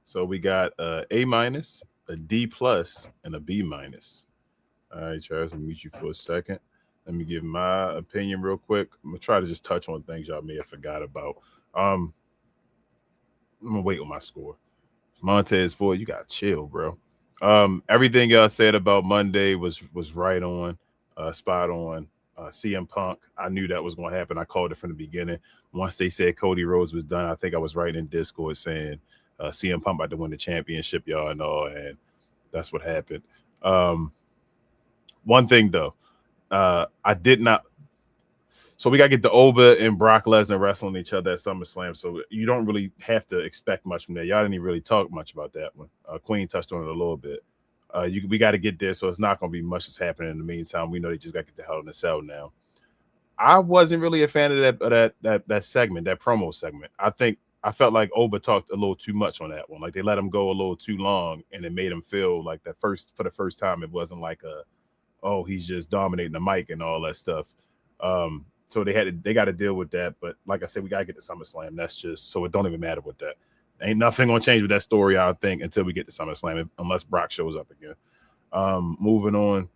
So we got A minus, a D plus, and a B minus. All right, Charles, let me mute you for a second. Let me give my opinion real quick. I'm gonna try to just touch on things y'all may have forgot about. I'm gonna wait on my score. Montez Ford, you gotta chill, bro. Everything y'all said about Monday was right on, spot on. CM Punk, I knew that was gonna happen. I called it from the beginning. Once they said Cody Rhodes was done, I think I was writing in Discord saying CM Punk about to win the championship, y'all, and all, and that's what happened. One thing though, I did not. So we got to get the Oba and Brock Lesnar wrestling each other at SummerSlam. So you don't really have to expect much from that. Y'all didn't even really talk much about that one. Queen touched on it a little bit. We got to get there, so it's not going to be much that's happening in the meantime. We know they just got to get the Hell in a Cell now. I wasn't really a fan of that segment, that promo segment. I felt like Oba talked a little too much on that one. Like they let him go a little too long, and it made him feel like for the first time, it wasn't like he's just dominating the mic and all that stuff. So they got to deal with that. But like I said, we got to get to SummerSlam. That's just so it don't even matter with that. Ain't nothing going to change with that story, I think, until we get to SummerSlam, unless Brock shows up again. Moving on.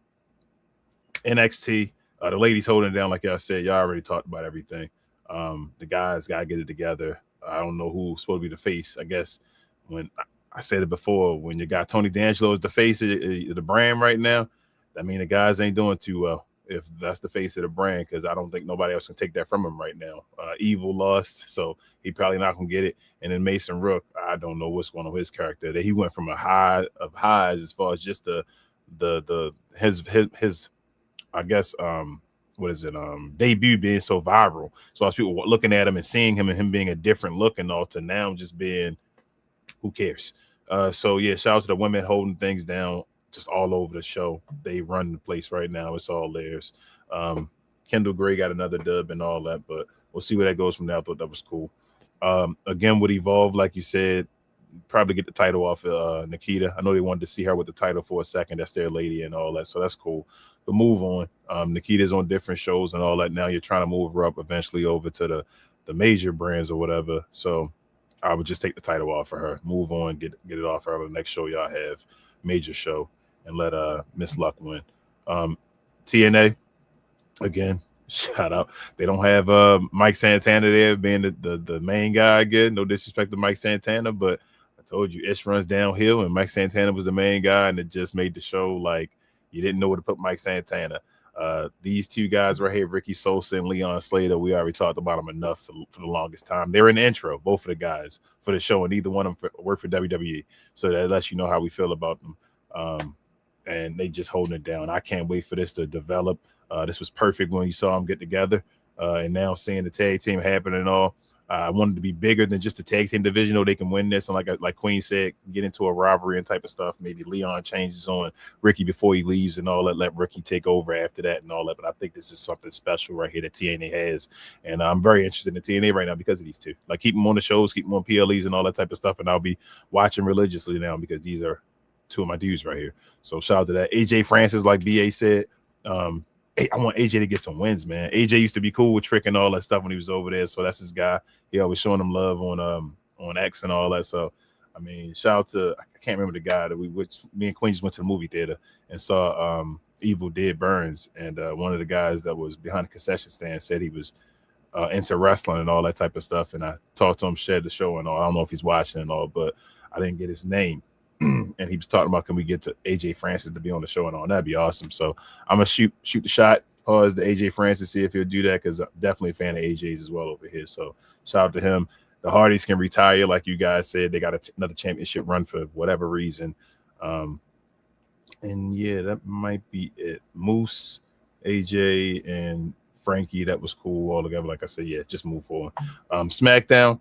NXT. The ladies holding it down, like y'all said. Y'all already talked about everything. The guys got to get it together. I don't know who's supposed to be the face. I guess when I said it before, when you got Tony D'Angelo as the face of the brand right now, I mean, the guys ain't doing too well. If that's the face of the brand, because I don't think nobody else can take that from him right now. Evil lost, so he probably not gonna get it. And then Mason Rook, I don't know what's going on with his character. That he went from a high of highs as far as just his I guess debut being so viral. So as people looking at him and seeing him and him being a different look and all to now just being who cares. So yeah, shout out to the women holding things down. Just all over the show. They run the place right now. It's all theirs. Kendall Gray got another dub and all that, but we'll see where that goes from there. I thought that was cool. Again, with Evolve, like you said, probably get the title off Nikita. I know they wanted to see her with the title for a second. That's their lady and all that, so that's cool. But move on. Nikita's on different shows and all that. Now you're trying to move her up eventually over to the major brands or whatever. So I would just take the title off of her. Move on, get it off her. The next show y'all have, major show. And let Miss Luck win. TNA, again, shout out. They don't have Mike Santana there being the main guy again. No disrespect to Mike Santana, but I told you, Ish runs downhill, and Mike Santana was the main guy, and it just made the show like you didn't know where to put Mike Santana. These two guys right here, Ricky Sosa and Leon Slater, we already talked about them enough for the longest time. They were in the intro, both of the guys, for the show, and either one of them work for WWE. So that lets you know how we feel about them. And they just holding it down. I can't wait for this to develop. This was perfect when you saw them get together. And now seeing the tag team happen and all, I wanted to be bigger than just the tag team division. They can win this. And like Queen said, get into a rivalry and type of stuff. Maybe Leon changes on Ricky before he leaves and all that. Let Ricky take over after that and all that. But I think this is something special right here that TNA has. And I'm very interested in TNA right now because of these two. Like, keep them on the shows, keep them on PLEs and all that type of stuff. And I'll be watching religiously now because these are two of my dudes right here. So shout out to that. AJ Francis, like BA said, I want AJ to get some wins, man. AJ used to be cool with Trick and all that stuff when he was over there. So that's his guy. He always showing him love on X and all that. So I mean, shout out to, I can't remember the guy that me and Queen just went to the movie theater and saw Evil Dead Burns. And one of the guys that was behind the concession stand said he was into wrestling and all that type of stuff. And I talked to him, shared the show and all. I don't know if he's watching and all, but I didn't get his name. and he was talking about, can we get to AJ Francis to be on the show and all? That'd be awesome. So I'm gonna shoot the shot, pause the AJ Francis, see if he'll do that, because I'm definitely a fan of AJ's as well over here. So shout out to him. The Hardys can retire, like you guys said. They got another championship run for whatever reason. And yeah, that might be it. Moose, AJ, and Frankie, that was cool all together. Like I said, yeah, just move forward. SmackDown,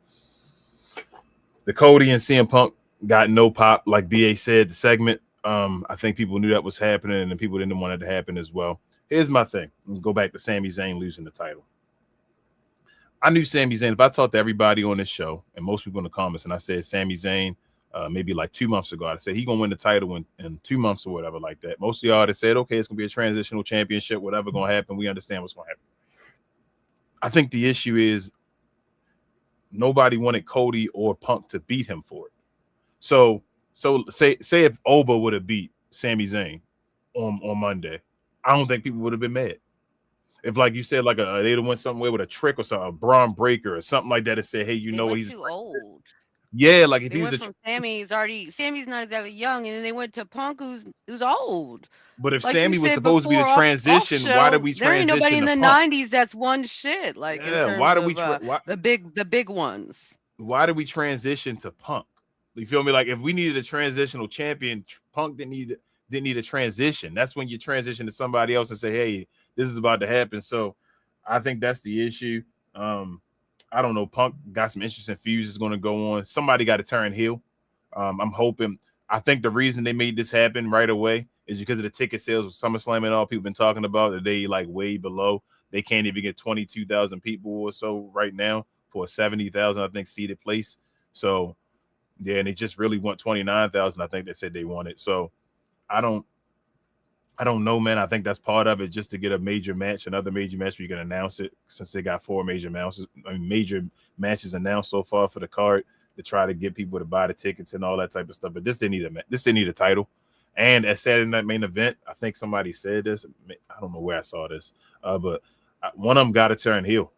the Cody and CM Punk got no pop, like BA said, the segment. I think people knew that was happening, and people didn't want it to happen as well. Here's my thing. Go back to Sami Zayn losing the title. I knew Sami Zayn. If I talked to everybody on this show, and most people in the comments, and I said Sami Zayn, maybe like 2 months ago, I said he's gonna win the title in 2 months or whatever like that. Most of y'all had said, okay, it's gonna be a transitional championship, whatever gonna happen. We understand what's gonna happen. I think the issue is nobody wanted Cody or Punk to beat him for it. So say if Oba would have beat Sami Zayn on Monday, I don't think people would have been mad. If, like you said, like they'd have went somewhere with a trick or something, a Braun breaker or something like that, and said, hey, he's too old. Yeah, like if they he was went from Sammy's not exactly young, and then they went to Punk who's old. But if Like Sammy was supposed to be the transition, why did we transition? There ain't nobody in the Punk? 90s that's won shit. Like, yeah, why did we the big ones? Why did we transition to Punk? You feel me? Like, if we needed a transitional champion, Punk didn't need a transition. That's when you transition to somebody else and say, hey, this is about to happen. So I think that's the issue. I don't know. Punk got some interesting feuds is going to go on. Somebody got to turn heel. I'm hoping. I think the reason they made this happen right away is because of the ticket sales with SummerSlam and all people been talking about that they like way below. They can't even get 22,000 people or so right now for a 70,000, I think, seated place. So yeah, and they just really want 29,000. I think they said they wanted. So I don't know, man. I think that's part of it, just to get a major match, another major match where you can announce it, since they got 4 major matches announced so far for the card, to try to get people to buy the tickets and all that type of stuff. But this didn't need a title. And at Saturday Night Main Event, I think somebody said this. I don't know where I saw this, but one of them got to turn heel,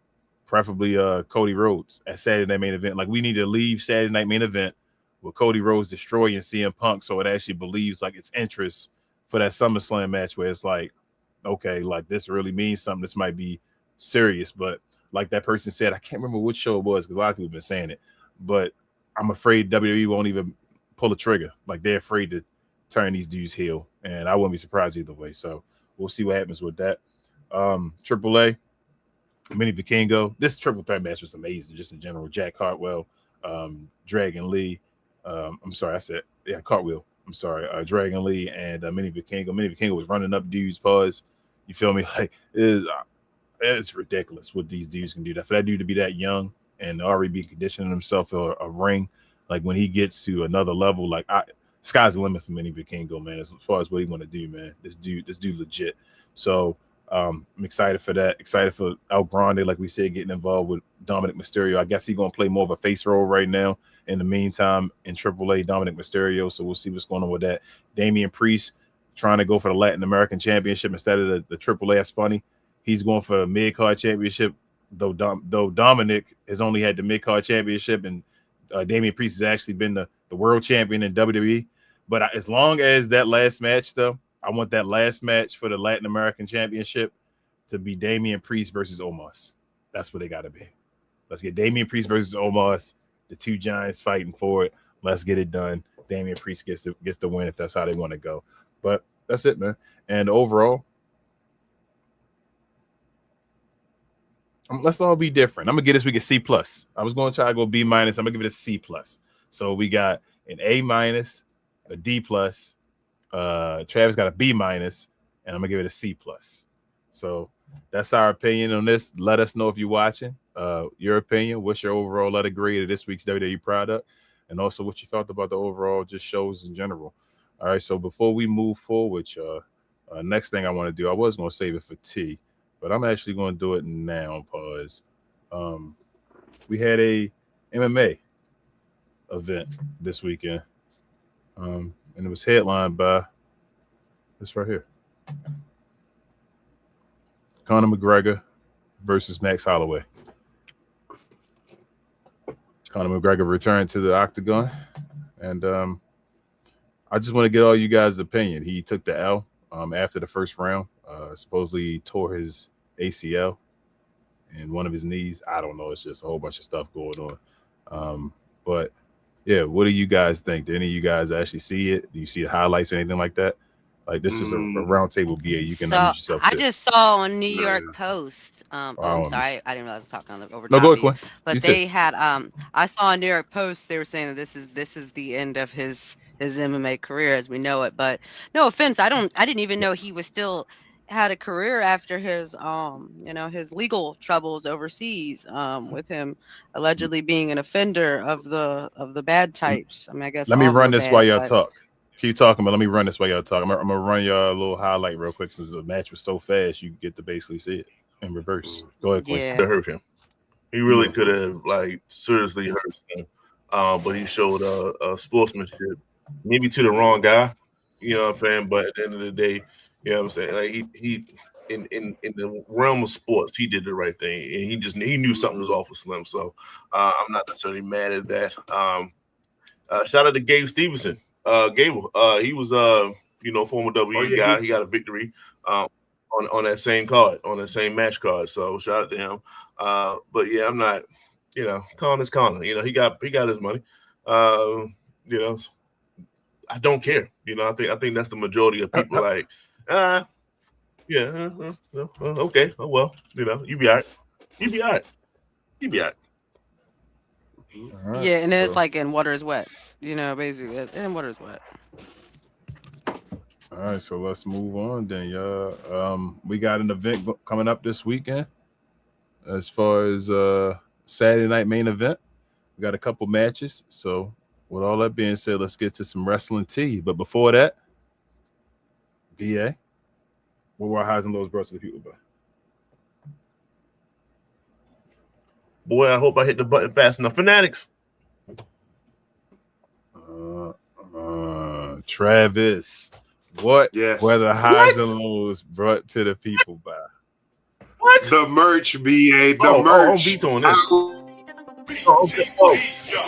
preferably Cody Rhodes at Saturday Night Main Event. Like, we need to leave Saturday Night Main Event with Cody Rhodes destroying CM Punk, so it actually believes like its interest for that SummerSlam match, where it's like, okay, like this really means something. This might be serious. But like that person said, I can't remember which show it was, because a lot of people have been saying it, but I'm afraid WWE won't even pull a trigger. Like, they're afraid to turn these dudes heel, and I wouldn't be surprised either way. So we'll see what happens with that. AAA, Mini Vikingo. This triple threat match was amazing, just in general. Jack Cartwheel, Dragon Lee. Cartwheel. I'm sorry, Dragon Lee and Mini Vikingo. Mini Vikingo was running up dudes' paws. You feel me? Like, it's ridiculous what these dudes can do. That for that dude to be that young and already be conditioning himself for a ring, like when he gets to another level, like sky's the limit for Mini Vikingo, man. As far as what he want to do, man. This dude legit. So I'm excited for that. Excited for El Grande, like we said, getting involved with Dominic Mysterio. I guess he's gonna play more of a face role right now. In the meantime, in AAA, Dominic Mysterio. So we'll see what's going on with that. Damian Priest trying to go for the Latin American Championship instead of the AAA. That's funny. He's going for a mid-card championship, though Dominic has only had the mid-card championship, and Damian Priest has actually been the world champion in WWE. But as long as that last match, though, I want that last match for the Latin American Championship to be Damian Priest versus Omos. That's what they got to be. Let's get Damian Priest versus Omos. The two giants fighting for it. Let's get it done. Damian Priest gets the win if that's how they want to go. But that's it, man. And overall, let's all be different. I'm gonna get this week a C+. I was going to try to go B-. I'm gonna give it a C+. So we got an A-, a D+. Travis got a B-, and I'm gonna give it a C+. So that's our opinion on this. Let us know if you're watching. Your opinion. What's your overall letter grade of this week's WWE product, and also what you felt about the overall just shows in general. All right. So before we move forward, next thing I want to do, I was going to save it for T, but I'm actually going to do it now. Pause. We had a MMA event this weekend, and it was headlined by this right here: Conor McGregor versus Max Holloway. Conor McGregor returned to the octagon, and I just want to get all you guys' opinion. He took the L after the first round. Supposedly tore his ACL and one of his knees. I don't know. It's just a whole bunch of stuff going on. But yeah, what do you guys think? Did any of you guys actually see it? Do you see the highlights or anything like that? Like, this is a round table BA. You can unmute yourself I too. just saw on New York Post. I'm sorry, I didn't realize I was talking over top go of you. ahead, Quinn. But they had I saw on New York Post they were saying that this is the end of his MMA career as we know it. But no offense, I didn't even know he was still had a career after his his legal troubles overseas with him allegedly being an offender of the bad types. I mean, I guess let me all run go this bad, while y'all but talk. Keep talking, but let me run this while y'all talk. I'm gonna run y'all a little highlight real quick since the match was so fast you get to basically see it in reverse. Go ahead, Quinn. yeah. Could hurt him. He really could have like seriously hurt him. But he showed sportsmanship, maybe to the wrong guy. You know what I'm saying? But at the end of the day, you know what I'm saying? Like he in the realm of sports, he did the right thing, and he knew something was off with Slim. So I'm not necessarily mad at that. Shout out to Gabe Stevenson. Gable, he was former WWE guy. He got a victory on that same card, on that same match card. So shout out to him. But yeah, I'm not, Conor's Conor. He got his money. I don't care. I think that's the majority of people. Like, okay. Oh well, you be all right. You be all right. You be all right. Right, yeah, and then it's like in water is wet. Basically, and water is wet. All right, so let's move on then, y'all. We got an event coming up this weekend. As far as Saturday night main event, we got a couple matches. So with all that being said, let's get to some wrestling tea. But before that, BA, what were our highs and lows brought to the people by? Boy, I hope I hit the button fast enough. Fanatics. Travis, what were the highs and lows brought to the people by? What? The merch, BA. The merch. I'm vetoing this.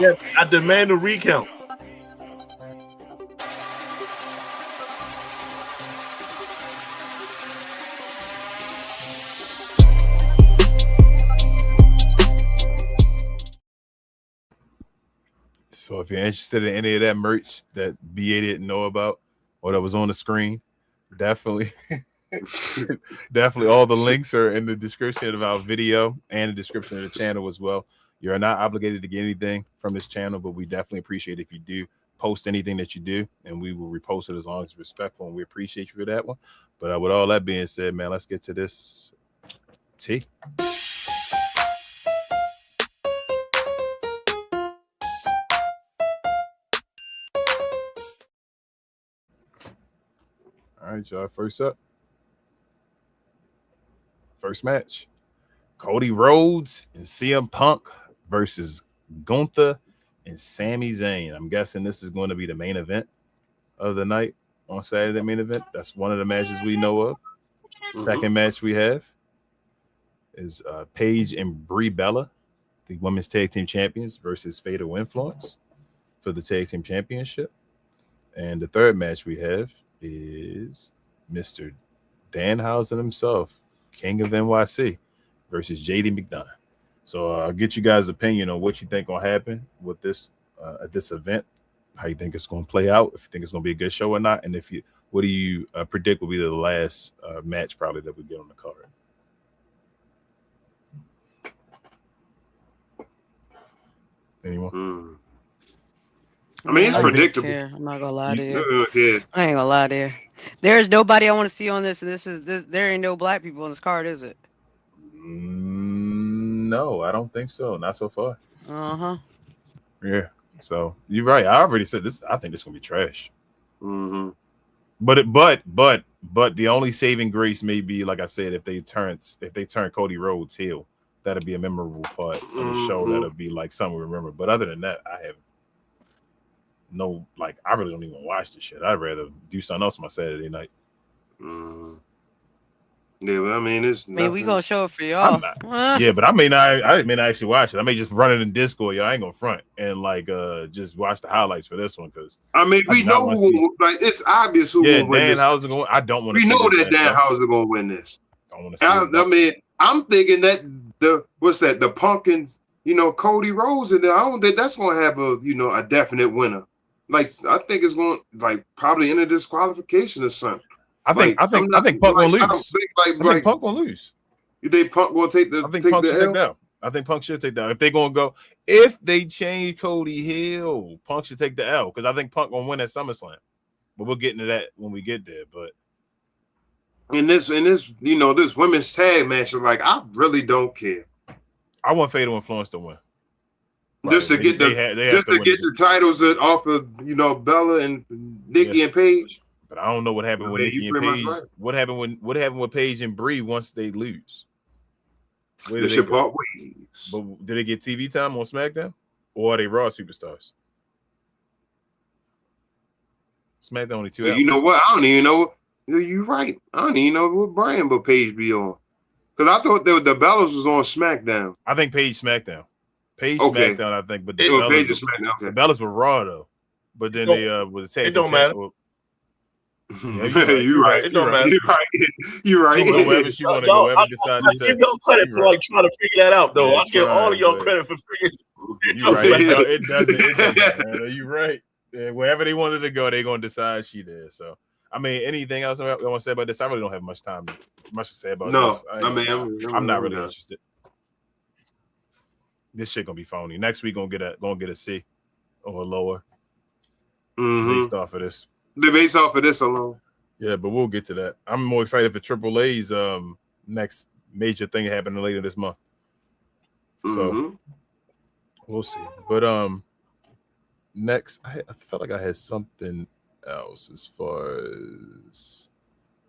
Yeah, I demand a recount. So if you're interested in any of that merch that BA didn't know about or that was on the screen, definitely all the links are in the description of our video and the description of the channel as well. You're not obligated to get anything from this channel, but we definitely appreciate if you do post anything that you do, and we will repost it as long as it's respectful, and we appreciate you for that one. But with all that being said, man, let's get to this tea. All right, y'all. First up, first match, Cody Rhodes and CM Punk versus Gunther and Sami Zayn. I'm guessing this is going to be the main event of the night on Saturday. Main event. That's one of the matches we know of. Second match we have is Paige and Brie Bella, the women's tag team champions, versus Fatal Influence for the tag team championship. And the third match we have is Mr. Danhausen himself, King of NYC, versus JD McDonough. So I'll get you guys' opinion on what you think will happen with this at this event, how you think it's going to play out, if you think it's going to be a good show or not, and what do you predict will be the last match probably that we get on the card. Anyone? I mean, it's predictable. I'm not gonna lie to you. I ain't gonna lie to you. There's nobody I want to see on this. There ain't no black people on this card, is it? No, I don't think so. Not so far. Yeah. So you're right. I already said this. I think this is gonna be trash. But the only saving grace may be, like I said, if they turn Cody Rhodes heel, that'll be a memorable part of the show. That'll be like something we remember. But other than that, I really don't even watch this shit. I'd rather do something else on my Saturday night. Yeah, but I mean, it's I mean, we nothing. gonna show it for y'all. Yeah, but I may not actually watch it. I may just run it in Discord. Y'all ain't gonna front and like just watch the highlights for this one because I mean, we know who who, like it's obvious who yeah, gonna win Dan this. Houser going. I don't want to. We know that Dan Dan Houser gonna win this. I want to see. I mean, I'm thinking that the Pumpkins, Cody Rhodes, and I don't think that's gonna have a definite winner. Like I think it's going like probably in a disqualification or something. I think Punk gonna lose. I think Punk gonna lose. You think Punk gonna take the? I think Punk should take down. I think Punk should take down. If they're gonna go, if they change Cody Hill, Punk should take the L because I think Punk gonna win at SummerSlam. But we'll get into that when we get there. But in this this women's tag match, like I really don't care. I want Fatal Influence to win. Just to get the titles off of Bella and Nikki and Paige. But I don't know what happened with Nikki and Paige. Right. What happened with Paige and Brie once they lose? They should part ways. But did they get TV time on SmackDown, or are they Raw superstars? SmackDown only 2 hours. You know what? I don't even know. You're right. I don't even know what brand but Paige be on. Because I thought the Bellas was on SmackDown. I think Paige SmackDown. SmackDown, I think. But the Bellas were Raw though. But then they was it don't matter. Yeah, you're right. It don't matter. You're right. Wherever she want to go, whoever decides to say. Give y'all credit for like trying to figure that out, though. I give all of y'all credit for figuring. You're right. It doesn't. You're right. Wherever they wanted to go, they're gonna decide she there. So, I mean, anything else I want to say about this? I really don't have much to say about this. I'm not really interested. This shit gonna be phony. Next week gonna get a C or lower based off of this. Based off of this alone. Yeah, but we'll get to that. I'm more excited for Triple A's next major thing happening later this month. So we'll see. But next, I felt like I had something else as far as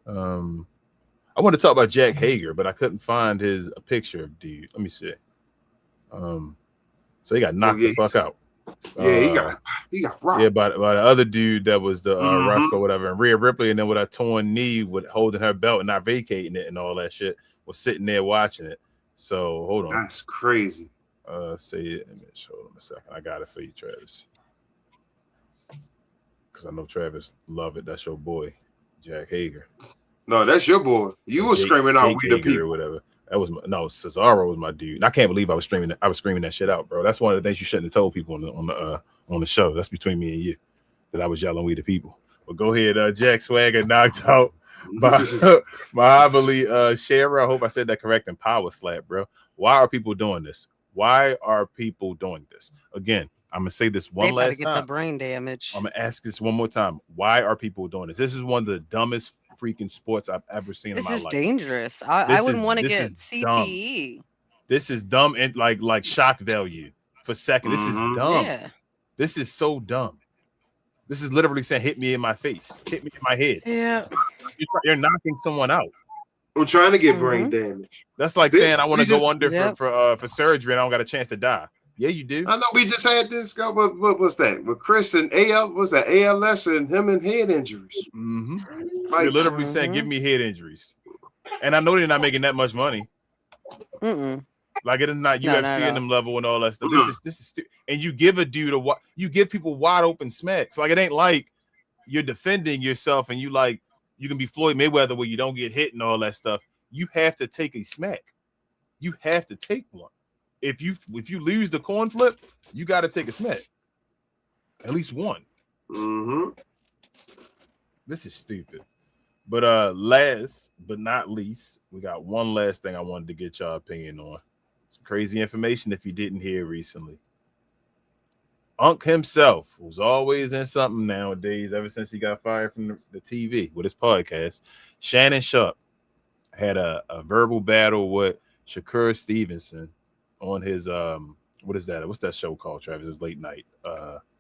I want to talk about Jack Hager, but I couldn't find a picture of dude. Let me see. So he got knocked the fuck out. Yeah, he got rocked. Yeah, by the other dude that was the wrestler or whatever, and Rhea Ripley, and then with a torn knee, with holding her belt and not vacating it and all that shit, was sitting there watching it. So hold on, that's crazy. Say it image. Hold on a second, I got it for you, Travis, because I know Travis love it. That's your boy, Jack Hager. No, that's your boy. You were screaming out "We the People" or whatever. That was Cesaro was my dude. And I can't believe I was screaming that shit out, bro. That's one of the things you shouldn't have told people on the show. That's between me and you, that I was yelling "We the People." But go ahead, Jack Swagger knocked out by Mahabali Shera. I hope I said that correct. And power slap, bro. Why are people doing this? Why are people doing this? Again, I'm gonna say this one last time. Get the brain damage. I'm gonna ask this one more time. Why are people doing this? This is one of the dumbest freaking sports I've ever seen in my life. This is dangerous. I wouldn't want to get CTE. Dumb. This is dumb and like shock value for second. This is dumb. Yeah. This is so dumb. This is literally saying hit me in my face, hit me in my head. Yeah. You're knocking someone out. I'm trying to get brain damage. That's like saying I want to go under for surgery and I don't got a chance to die. Yeah, you do. I know we just had this guy. What was that? With Chris and ALS and him and head injuries. Like, you're literally saying, give me head injuries. And I know they're not making that much money. Like it is not UFC in them level and all that stuff. This is and you give a dude you give people wide open smacks. Like it ain't like you're defending yourself and you can be Floyd Mayweather where you don't get hit and all that stuff. You have to take a smack. You have to take one. If you lose the coin flip, you got to take a smack. At least one. This is stupid. But last but not least, we got one last thing I wanted to get y'all opinion on. Some crazy information if you didn't hear recently. Unc himself, who's always in something nowadays, ever since he got fired from the TV with his podcast, Shannon Sharpe had a verbal battle with Shakur Stevenson on his what is that? What's that show called, Travis? His late night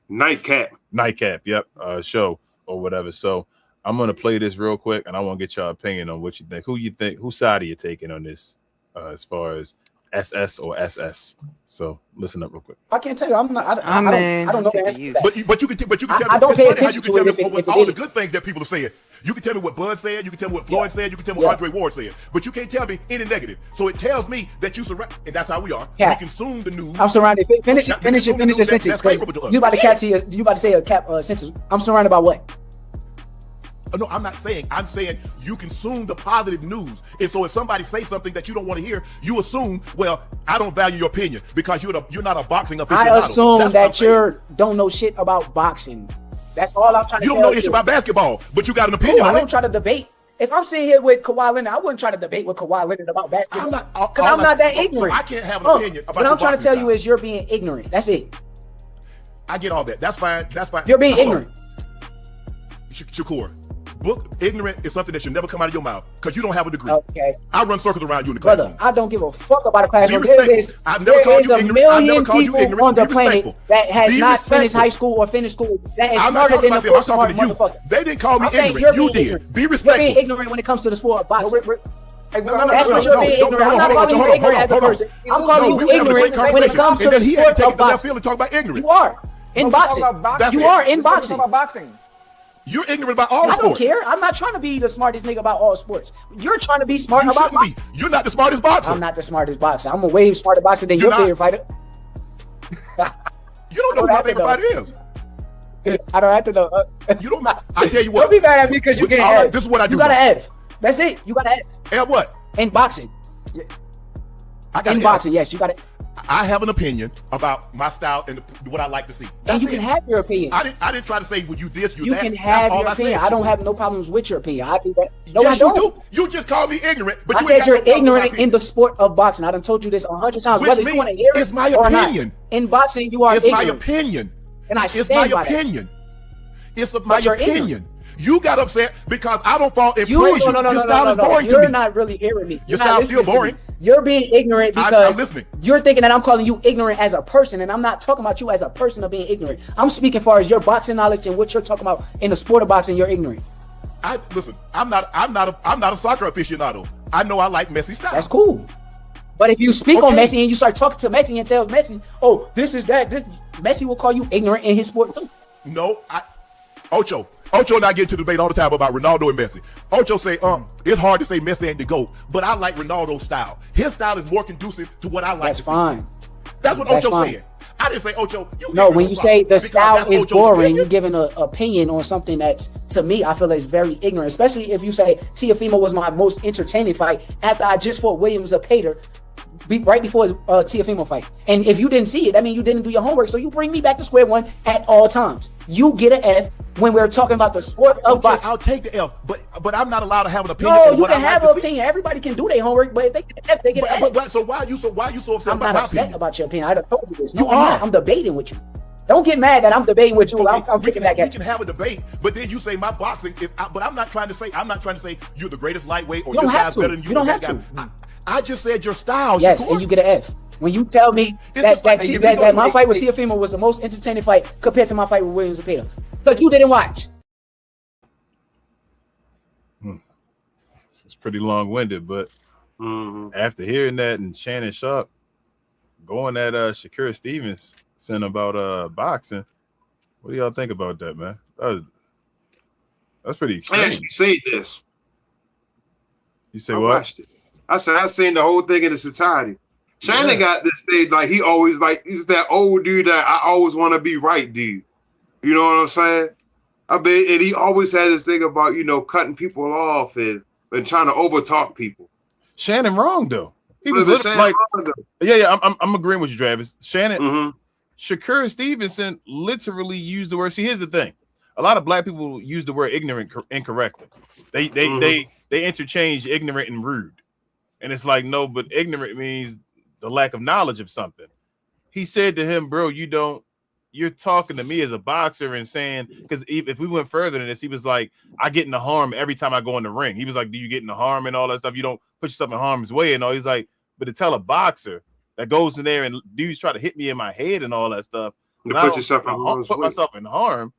Nightcap, yep, show or whatever. So I'm gonna play this real quick and I want to get your opinion on what you think. Whose side are you taking on this as far as SS or SS. So listen up real quick. I can't tell you. I'm not. I don't know the answer to that. But you can tell me. I don't pay it's funny how attention you to can it tell if me it all the is. good things that people are saying. You can tell me what Bud said. You can tell me what Floyd said. You can tell me what Andre Ward said. But you can't tell me any negative. So it tells me that you surround, and that's how we are. Yeah. We consume the news. I'm surrounded. Finish your sentence. That's Because favorable to us. you about to you about to say a cap sentence. I'm surrounded by what? No, I'm not saying. I'm saying you consume the positive news. And so if somebody says something that you don't want to hear, you assume, well, I don't value your opinion because you're not a boxing aficionado. I assume That's that you don't know shit about boxing. That's all I'm trying to you tell don't know shit about basketball, but you got an opinion I on don't it. try to debate. If I'm sitting here with Kawhi Leonard, I wouldn't try to debate with Kawhi Leonard about basketball. Because I'm not that ignorant. So I can't have an opinion about what I'm trying to tell style. you is you're being ignorant. That's it. I get all that. That's fine. That's fine. You're being ignorant. Shakur, ignorant is something that should never come out of your mouth because you don't have a degree. Okay. I run circles around you in the Brother, classroom. I don't give a fuck about a classroom. Be There respectful. is I've never called you a ignorant. I've never million called you people ignorant. on the Be planet respectful. that has Be not finished respectful. high school or finished school that is I'm not smarter talking than about the them. I'm smart talking to you. motherfucker. They didn't call me I'm saying ignorant. you're You being did. ignorant. Be You're respectful. being ignorant when it comes to the sport of boxing. No, That's what you're being ignorant. I'm not calling you ignorant as a person. I'm calling you ignorant when it comes to the sport of boxing. And talk about ignorant. You are in boxing. You are in boxing. You're ignorant about all I don't sports. care. I'm not trying to be the smartest nigga about all sports. You're trying to be smart You about shouldn't be. boxing. You're not the smartest boxer. I'm not the smartest boxer. I'm a way smarter boxer than You're your favorite fighter. You don't know who my favorite fighter is. I don't have to know. You don't. I tell you what. Don't be mad at me because you get All right, F. this is what I do. You got an F. That's it. You got an F. And what? In boxing. I got In an boxing, F. yes, you got it. I have an opinion about my style and what I like to see. And That's you can it. have your opinion. I didn't try to say, well, you this, you You that. can That's have all your I said. opinion. I don't have no problems with your opinion. I do that. No, Yes, I don't. You do. You just called me ignorant, but I you said ain't got you're no problem with my ignorant in the sport of boxing. I done told you this 100 times. Which Whether means you want to hear it it's my or not. opinion. In boxing, you are It's ignorant. my opinion. And I It's stand my by that. opinion. It's my you're opinion. ignorant. You got upset because I don't fall in You praise you. no. Your style is boring to You're me. not really hearing me. Your You're not style's still listening to me. boring. You're being ignorant I'm because listening. you're thinking that I'm calling you ignorant as a person, and I'm not talking about you as a person of being ignorant. I'm speaking far as your boxing knowledge and what you're talking about in the sport of boxing. You're ignorant. Listen. I'm not a soccer aficionado. I know I like Messi style. That's cool. But if you speak on Okay. Messi and you start talking to Messi and tells Messi, oh, this is that, Messi will call you ignorant in his sport too. No, Ocho and I get into debate all the time about Ronaldo and Messi. Ocho say, it's hard to say Messi ain't the GOAT, but I like Ronaldo's style. His style is more conducive to what I like That's to fine. see. That's what That's Ocho fine. said. I didn't say, Ocho, you No, ignorant when on you soccer, say the because style that's is Ocho's boring, opinion. you're giving an opinion on something that, to me, I feel is very ignorant. Especially if you say Teofimo was my most entertaining fight after I just fought Williams Apeder right before his Teofimo fight. And if you didn't see it, that means you didn't do your homework. So you bring me back to square one at all times. You get an F when we're talking about the sport of Okay, boxing. I'll take the F, but I'm not allowed to have an opinion. No, on you what can I have like an to see. opinion. Everybody can do their homework, but if they get an F, they get an F. But so why are you so upset I'm about not my upset opinion? about your opinion. I done told you this. No, You I'm are. not. I'm debating with you. Don't get mad that I'm debating with you. Okay, I'm we picking can, back we at can you. have a debate, but then you say my boxing is. But I'm not trying to say you're the greatest lightweight or You don't this have guy's to. better than you. You don't or have that to. guy. I just said your style. Yes, Shakur. and you get an F. When you tell me It's that just like, if you go that my to- fight with Teofimo was the most entertaining fight compared to my fight with Williams Apeder, because you didn't watch. It's pretty long-winded, but after hearing that and Shannon Sharpe going at Shakur Stevenson about boxing, what do y'all think about that, man? That's pretty I extreme. actually seen this. You say I what? watched it. I said I seen the whole thing in its entirety. Shannon got this thing like he always like he's that old dude that I always want to be right, dude. You know what I'm saying? I mean, and he always had this thing about cutting people off and trying to overtalk people. Shannon wrong though. He was But literally Shannon like, yeah. I'm agreeing with you, Travis. Shannon, Mm-hmm. Shakur Stevenson literally used the word. See, here's the thing: a lot of black people use the word ignorant incorrectly. They interchange ignorant and rude, and it's like no, but ignorant means the lack of knowledge of something. He said to him, "Bro, you're talking to me as a boxer and saying because if we went further than this, he was like, I get into harm every time I go in the ring. He was like, do you get into harm and all that stuff? You don't put yourself in harm's way and all. He's like, but to tell a boxer that goes in there and dudes try to hit me in my head and all that stuff, To I put don't yourself in harm's put way. myself in harm.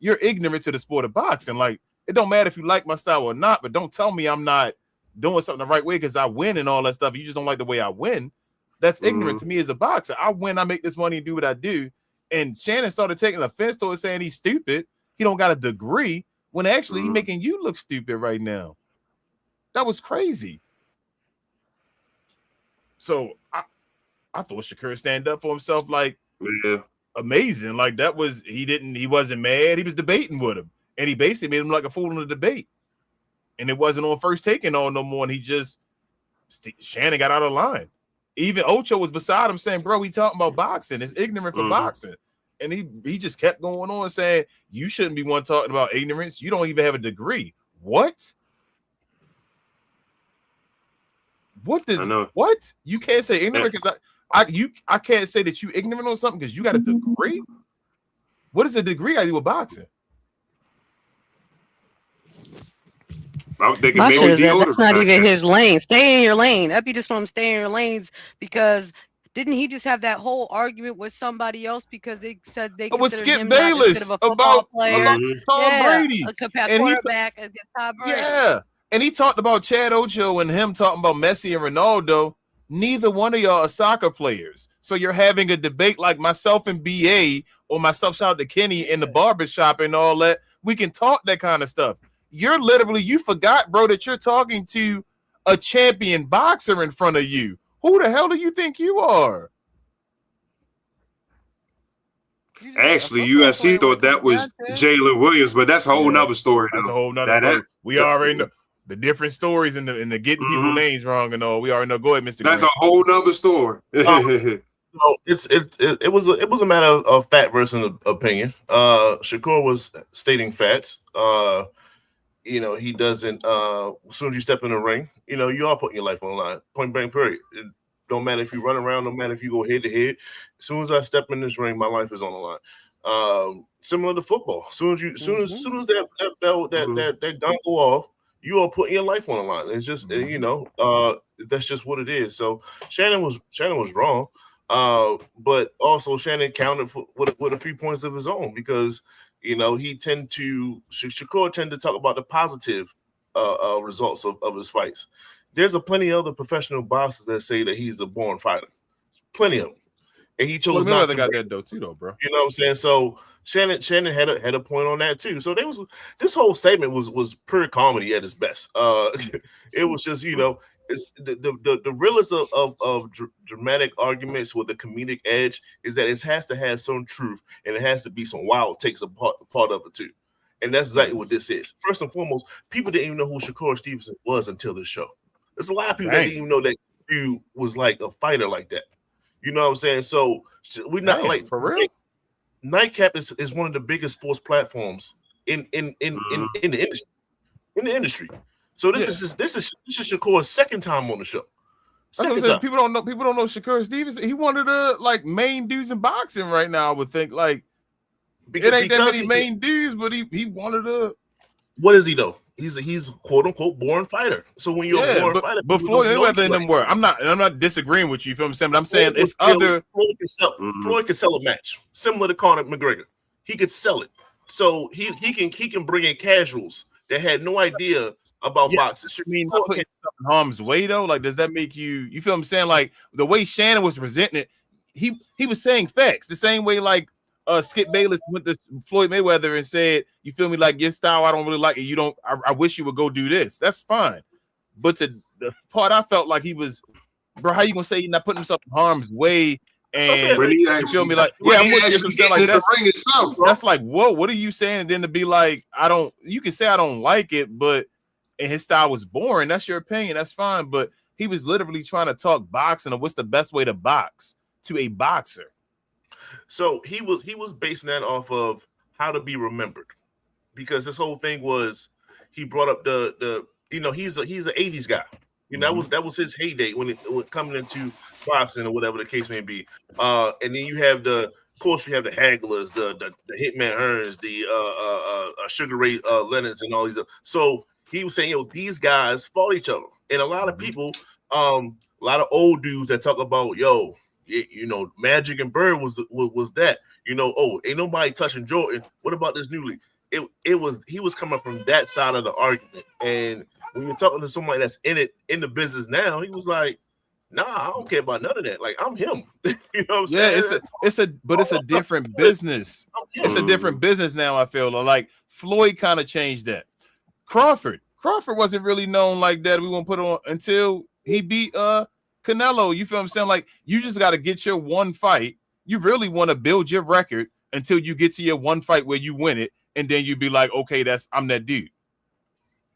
You're ignorant to the sport of boxing. Like it don't matter if you like my style or not, but don't tell me I'm not doing something the right way because I win and all that stuff. You just don't like the way I win. That's ignorant to me as a boxer. I win, I make this money and do what I do. And Shannon started taking offense to it, saying he's stupid. He don't got a degree, when actually he's making you look stupid right now. That was crazy. So I thought Shakur stand up for himself, like, amazing. Like, that was, he wasn't mad. He was debating with him. And he basically made him like a fool in the debate. And it wasn't on first taking on no more. And he just, Shannon got out of line. Even Ocho was beside him saying, bro, he talking about boxing. It's ignorant for boxing. And he just kept going on saying, you shouldn't be one talking about ignorance. You don't even have a degree. What? What? You can't say ignorant because I can't say that you ignorant on something because you got a degree. What is a degree got to do with boxing? I'm thinking My maybe shit is that that's not even deodorant. his lane. Stay in your lane. Up, you just want him to stay in your lanes because didn't he just have that whole argument with somebody else because they said they With considered Skip him not as good Bayless of a football about player? Tom Brady. A quarterback against Tom Brady. Yeah. And he talked about Chad Ocho and him talking about Messi and Ronaldo. Neither one of y'all are soccer players. So you're having a debate like myself and BA or myself, shout out to Kenny in the barbershop and all that. We can talk that kind of stuff. You're literally, you forgot, bro, that you're talking to a champion boxer in front of you. Who the hell do you think you are? Actually, UFC thought that was Jalen Williams, but that's a whole nother story. That's though. a whole nother story. We already know the different stories and the getting people names wrong and all. We already know. Go ahead, Mr. That's Grant. a whole nother story. It was a matter of fact versus opinion. Shakur was stating facts. He doesn't. As soon as you step in the ring, you are putting your life on the line. Point blank, period. It don't matter if you run around. No matter if you go head to head. As soon as I step in this ring, my life is on the line. Similar to football. As soon as that gun go off, you are putting your life on the line. It's just that's just what it is. So Shannon was wrong. But also Shannon counted with a few points of his own because Shakur tend to talk about the positive results of his fights. There's plenty of other professional boxers that say that he's a born fighter. Plenty of them. And he chose not to got that though too, bro. You know what I'm saying? So Shannon had a point on that too. So this whole segment was pure comedy at its best. It was just it's the realest of dramatic arguments with a comedic edge is that it has to have some truth and it has to be some wild takes a part of it too. And that's exactly what this is. First and foremost, people didn't even know who Shakur Stevenson was until this show. There's a lot of people that didn't even know that dude was like a fighter like that. You know what I'm saying? So we're not like for real. Nightcap is one of the biggest sports platforms in the industry. In the industry. So this is Shakur's second time on the show. People don't know Shakur Stevenson. He one of the main dudes in boxing right now. I would think it ain't that many main dudes, but he one of the. What is he though? He's quote unquote born fighter. So when you're a born fighter, but Floyd Mayweather in them were. I'm not disagreeing with you. You feel what I'm saying? But I'm saying it's other. Floyd can sell a match similar to Conor McGregor. He could sell it. So he can bring in casuals that had no idea about boxing. I mean, putting harm's way though. Like, does that make you feel what I'm saying? Like the way Shannon was presenting it, he was saying facts the same way Skip Bayless went to Floyd Mayweather and said, "You feel me? Like your style, I don't really like it. You don't. I wish you would go do this. That's fine." But the part I felt like he was, bro, how you gonna say he's not putting himself in harm's way? And you feel me? Like, I'm with you. Like that's like, whoa, what are you saying? And then to be like, you can say I don't like it, but and his style was boring. That's your opinion. That's fine. But he was literally trying to talk boxing or what's the best way to box to a boxer. So he was basing that off of how to be remembered, because this whole thing was he brought up the he's an 80s guy. That was his heyday when coming into boxing or whatever the case may be. And then you have the Hagglers, the Hitman Hearns, the Sugar Ray Leonards, and all these. So he was saying, these guys fought each other, and a lot of people, a lot of old dudes that talk about, Magic and Bird was that. Ain't nobody touching Jordan. What about this new league? He was coming from that side of the argument, and when you're talking to somebody that's in the business now, he was like, Nah, I don't care about none of that. Like, I'm him. You know what I'm saying? Yeah, it's a different business. It's a different business now. I feel like Floyd kind of changed that. Crawford wasn't really known like that. We won't put on until he beat Canelo. You feel what I'm saying? Like, you just got to get your one fight. You really want to build your record until you get to your one fight where you win it, and then you be like, okay, I'm that dude.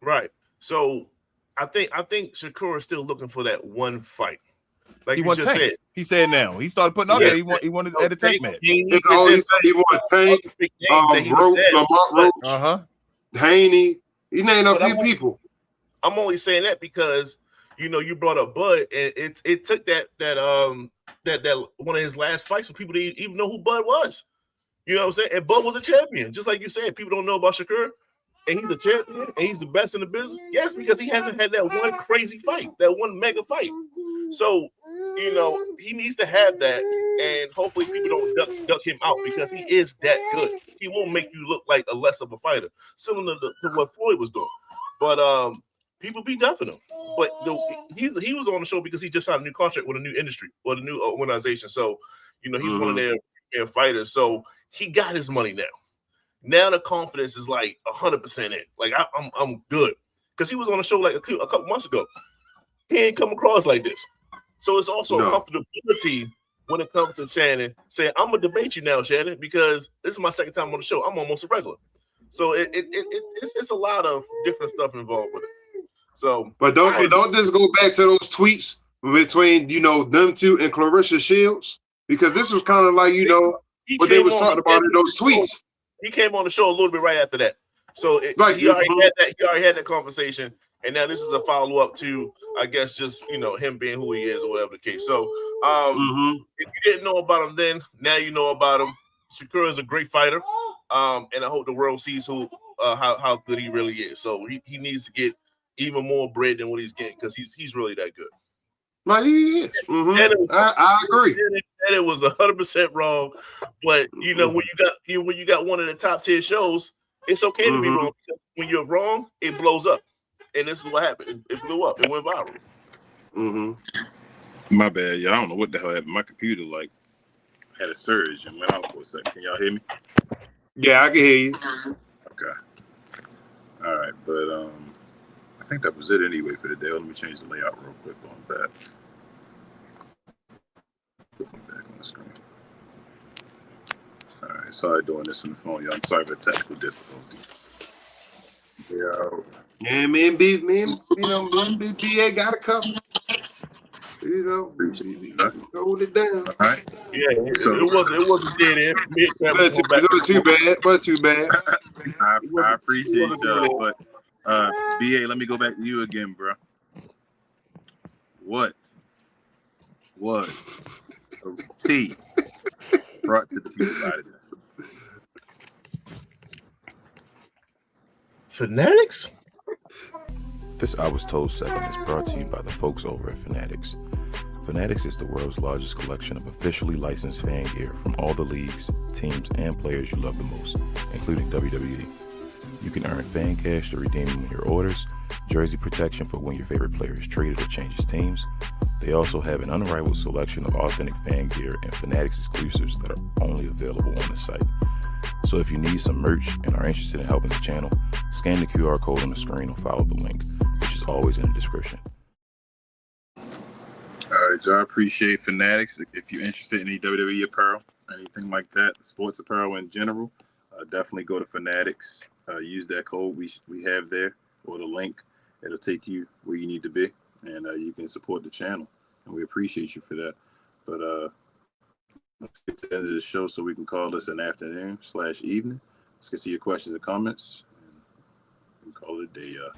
Right. So I think Shakur is still looking for that one fight. Like he you just said. He said now. He started putting out there. He wanted at a tank match. It's all he said. He want Tank, Lamont Roach, Haney. He named a few people. I'm only saying that because you brought up Bud, and it took that one of his last fights for people to even know who Bud was. You know what I'm saying? And Bud was a champion, just like you said. People don't know about Shakur, and he's a champion, and he's the best in the business. Yes, because he hasn't had that one crazy fight, that one mega fight. So, he needs to have that, and hopefully people don't duck him out because he is that good. He won't make you look like a less of a fighter, similar to what Floyd was doing. But people be ducking him. But he was on the show because he just signed a new contract with a new industry or the new organization. So, he's one of their fighters. So he got his money now. Now the confidence is like 100% in. Like I'm good because he was on the show like a couple months ago. He ain't come across like this. So it's also a comfortability when it comes to Shannon saying, I'm gonna debate you now, Shannon, because this is my second time on the show. I'm almost a regular. So it's a lot of different stuff involved with it. So, but don't just go back to those tweets between them two and Clarissa Shields, because this was kind of like what they was talking about in those tweets. He came on the show a little bit right after that. So he already had that conversation. And now this is a follow-up to, I guess, just, him being who he is or whatever the case. So if you didn't know about him then, now you know about him. Shakur is a great fighter. And I hope the world sees how good he really is. So he needs to get even more bread than what he's getting because he's really that good. No, he is. I agree. And it was 100% wrong. But, when you got one of the top 10 shows, it's okay to be wrong. Because when you're wrong, it blows up. And this is what happened. It blew up. It went viral. My bad. Yeah, I don't know what the hell happened. My computer had a surge and went out for a second. Can y'all hear me? Yeah, I can hear you. Okay. All right, but I think that was it anyway for the day. Let me change the layout real quick on that. Put me back on the screen. All right, sorry doing this from the phone, y'all. I'm sorry for the technical difficulty. Yeah, man, BA got a couple. Hold it down. All right. Yeah, it wasn't dead end. Too bad. I appreciate y'all, but BA, let me go back to you again, bro. What was T brought to the people by today? Fanatics? This I Was Told segment is brought to you by the folks over at Fanatics. Fanatics is the world's largest collection of officially licensed fan gear from all the leagues, teams, and players you love the most, including WWE. You can earn fan cash to redeem when your orders, jersey protection for when your favorite player is traded or changes teams. They also have an unrivaled selection of authentic fan gear and Fanatics exclusives that are only available on the site. So if you need some merch and are interested in helping the channel, scan the QR code on the screen or follow the link, which is always in the description. All right, y'all, appreciate Fanatics. If you're interested in any WWE apparel, anything like that, sports apparel in general, definitely go to Fanatics. Use that code we have there or the link. It'll take you where you need to be, and you can support the channel. And we appreciate you for that. But let's get to the end of the show so we can call this an afternoon/evening. Let's get to your questions and comments. And we call it a day, y'all.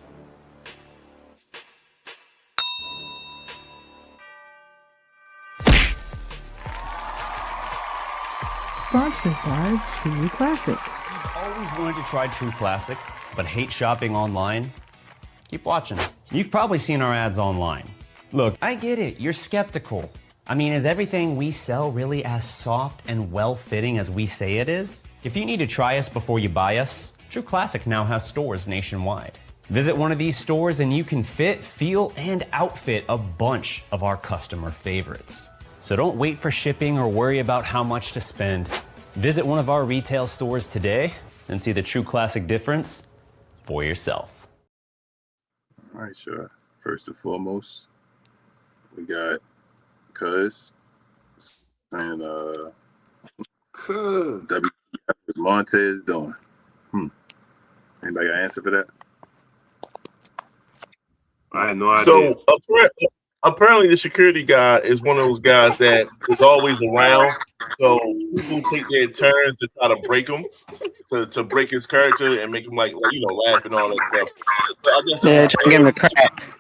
Sponsored by True Classic. Always wanted to try True Classic, but hate shopping online? Keep watching. You've probably seen our ads online. Look, I get it, you're skeptical. I mean, is everything we sell really as soft and well-fitting as we say it is? If you need to try us before you buy us, True Classic now has stores nationwide. Visit one of these stores and you can fit, feel, and outfit a bunch of our customer favorites. So don't wait for shipping or worry about how much to spend. Visit one of our retail stores today and see the true classic difference for yourself. All right, sure. First and foremost, we got Cuz and WTF is Montez doing? Anybody got an answer for that? I had no idea. So apparently the security guy is one of those guys that is always around. So people take their turns to try to break him, to break his character and make him like laugh and all that stuff. So I guess Yeah, trying to give him a crack.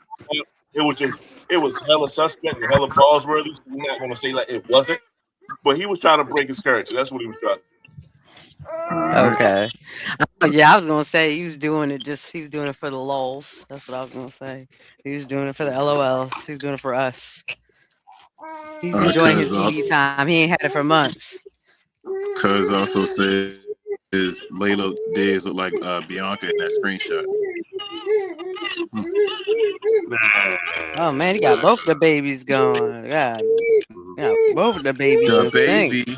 It was hella suspect and hella balls worthy. We're not gonna say like it wasn't, but he was trying to break his character. That's what he was trying to do. Okay. Yeah, I was gonna say he was doing it for the lulz. That's what I was gonna say. He was doing it for the LOLs. He was doing it for us. He's enjoying his TV time. He ain't had it for months. Cuz also said his Layla days look like Bianca in that screenshot. Oh man, he got both the babies going. God, both the babies in sync.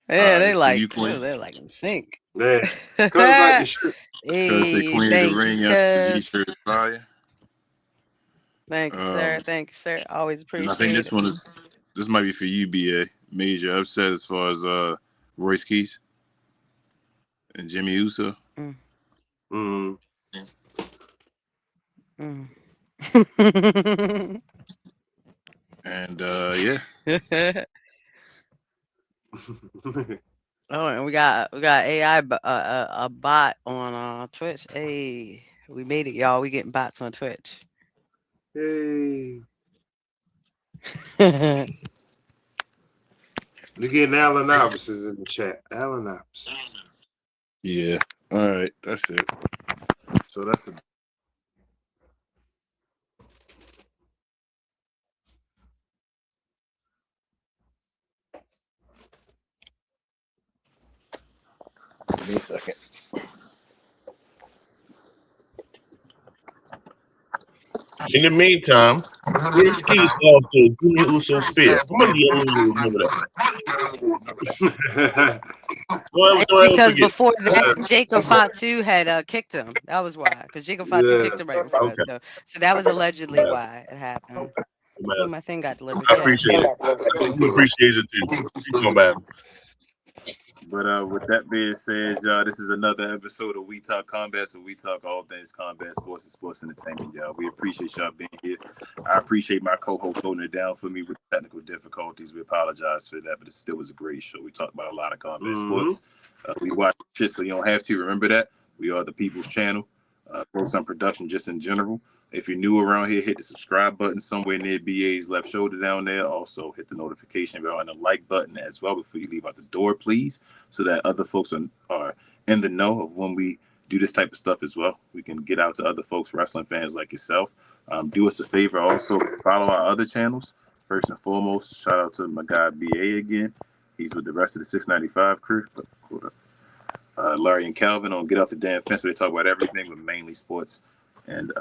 Yeah, they're like in sync. Yeah, Cuz like the shirt. Hey, thank you, Cuz. Thank you, sir. Thank you, sir. Always appreciate it. I think this might be for you, BA. Major upset as far as Royce Keys and Jimmy Uso. Mm. And yeah. Oh, and we got AI a bot on Twitch. Hey, we made it, y'all. We getting bots on Twitch. Hey. We're getting Alan Iverson's in the chat. Alan Iverson. Yeah. All right. That's it. So that's the. Give me a second. In the meantime, Royce Keys off to Jimmy Uso spear. How many of you remember that? Because before that, Jacob Fatu had kicked him. That was why. Because Jacob Fatu kicked him right before that. So that was allegedly why it happened. Oh, my thing got delivered. I appreciate it. I appreciate it too. Keep going back. But with that being said, y'all, this is another episode of We Talk Combat. So we talk all things combat, sports, and sports entertainment, y'all. We appreciate y'all being here. I appreciate my co-host holding it down for me with technical difficulties. We apologize for that, but it still was a great show. We talked about a lot of combat sports. We watch shit, so you don't have to. Remember that. We are the People's Channel. Post on production just in general. If you're new around here, hit the subscribe button somewhere near BA's left shoulder down there. Also, hit the notification bell and the like button as well before you leave out the door, please, so that other folks are in the know of when we do this type of stuff as well. We can get out to other folks, wrestling fans like yourself. Do us a favor, also follow our other channels. First and foremost, shout out to my guy BA again. He's with the rest of the 695 crew. Larry and Calvin on Get Off the Damn Fence, where they talk about everything, but mainly sports. And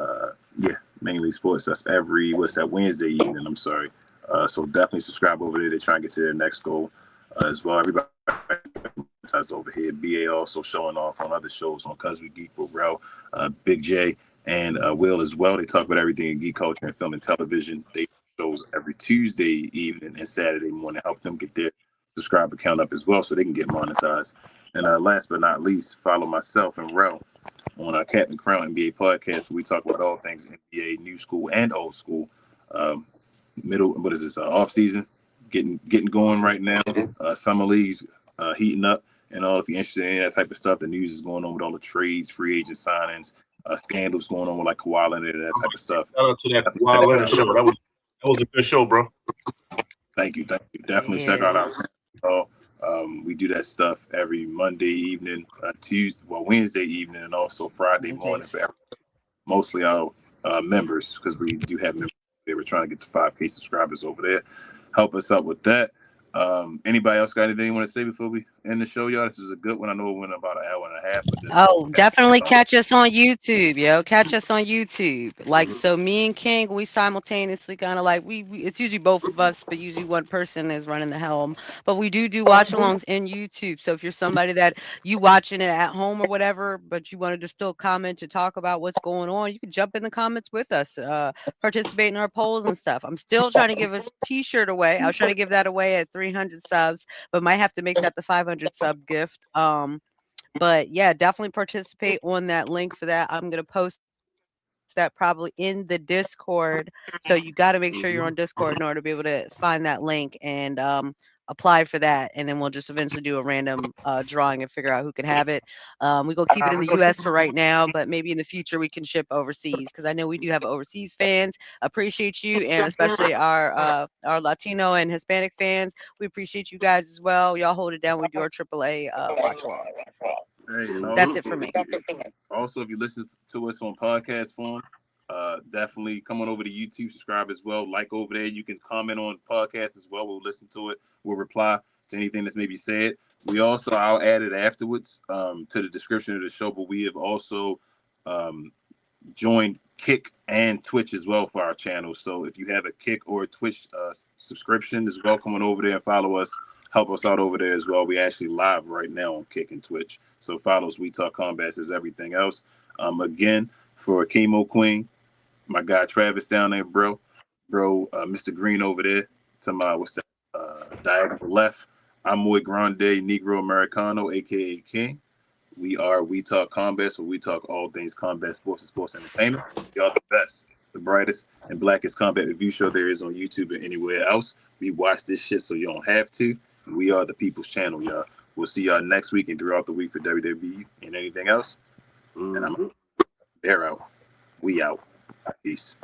mainly sports. That's Wednesday evening. I'm sorry. So definitely subscribe over there to try and get to their next goal as well. Everybody over here. BA also showing off on other shows on Cuz We Geek with Rel, Big J, and Will as well. They talk about everything in geek culture and film and television. They shows every Tuesday evening and Saturday morning. Help them get their subscriber count up as well so they can get monetized. And last but not least, follow myself and Rel on our Captain Crown NBA podcast, where we talk about all things NBA, new school and old school. Off season, getting going right now. Summer leagues heating up, and all. If you're interested in any of that type of stuff, the news is going on with all the trades, free agent signings, scandals going on with like Kawhi Leonard and that type of stuff. Shout out to that Kawhi Leonard show. That was a good show, bro. Thank you. Definitely check out our channel. We do that stuff every Monday evening, Wednesday evening, and also Friday morning for mostly our members, because we do have members. They were trying to get to 5K subscribers over there. Help us out with that. Anybody else got anything you want to say before we end the show, y'all? This is a good one. I know it went about an hour and a half, but this Oh, definitely catch us on YouTube, yo. Catch us on YouTube. Like, so me and King, we simultaneously kind of like, it's usually both of us, but usually one person is running the helm. But we do watch alongs in YouTube. So if you're somebody that you watching it at home or whatever, but you wanted to still comment to talk about what's going on, you can jump in the comments with us, participate in our polls and stuff. I'm still trying to give a t-shirt away. I was trying to give that away at 300 subs, but might have to make that the 500 sub gift. But yeah, definitely participate on that link for that. I'm gonna post that probably in the Discord. So you got to make sure you're on Discord in order to be able to find that link and apply for that. And then we'll just eventually do a random drawing and figure out who can have it. We're gonna keep it in the US for right now, but maybe in the future we can ship overseas because I know we do have overseas fans. Appreciate you, and especially our Latino and Hispanic fans. We appreciate you guys as well. Y'all hold it down. We do our AAA watch along. Hey, That's it for me. Also, if you listen to us on podcast form, definitely come on over to YouTube, subscribe as well, like over there. You can comment on podcasts as well. We'll listen to it. We'll reply to anything that's maybe said. I'll add it afterwards to the description of the show, but we have also joined Kick and Twitch as well for our channel. So if you have a Kick or a Twitch subscription as well, come on over there and follow us. Help us out over there as well. We actually live right now on Kick and Twitch. So follow us. We Talk Combat as everything else. Again, for Chemo Queen, my guy Travis down there, bro, Mr. Green over there to my diagonal left. I'm Muy Grande, Negro Americano, aka King. We Talk Combat, so we talk all things combat sports and sports entertainment. Y'all the best, the brightest, and blackest combat review show there is on YouTube and anywhere else. We watch this shit so you don't have to. We are the people's channel, y'all. We'll see y'all next week and throughout the week for WWE and anything else. And they're out. We out. Peace.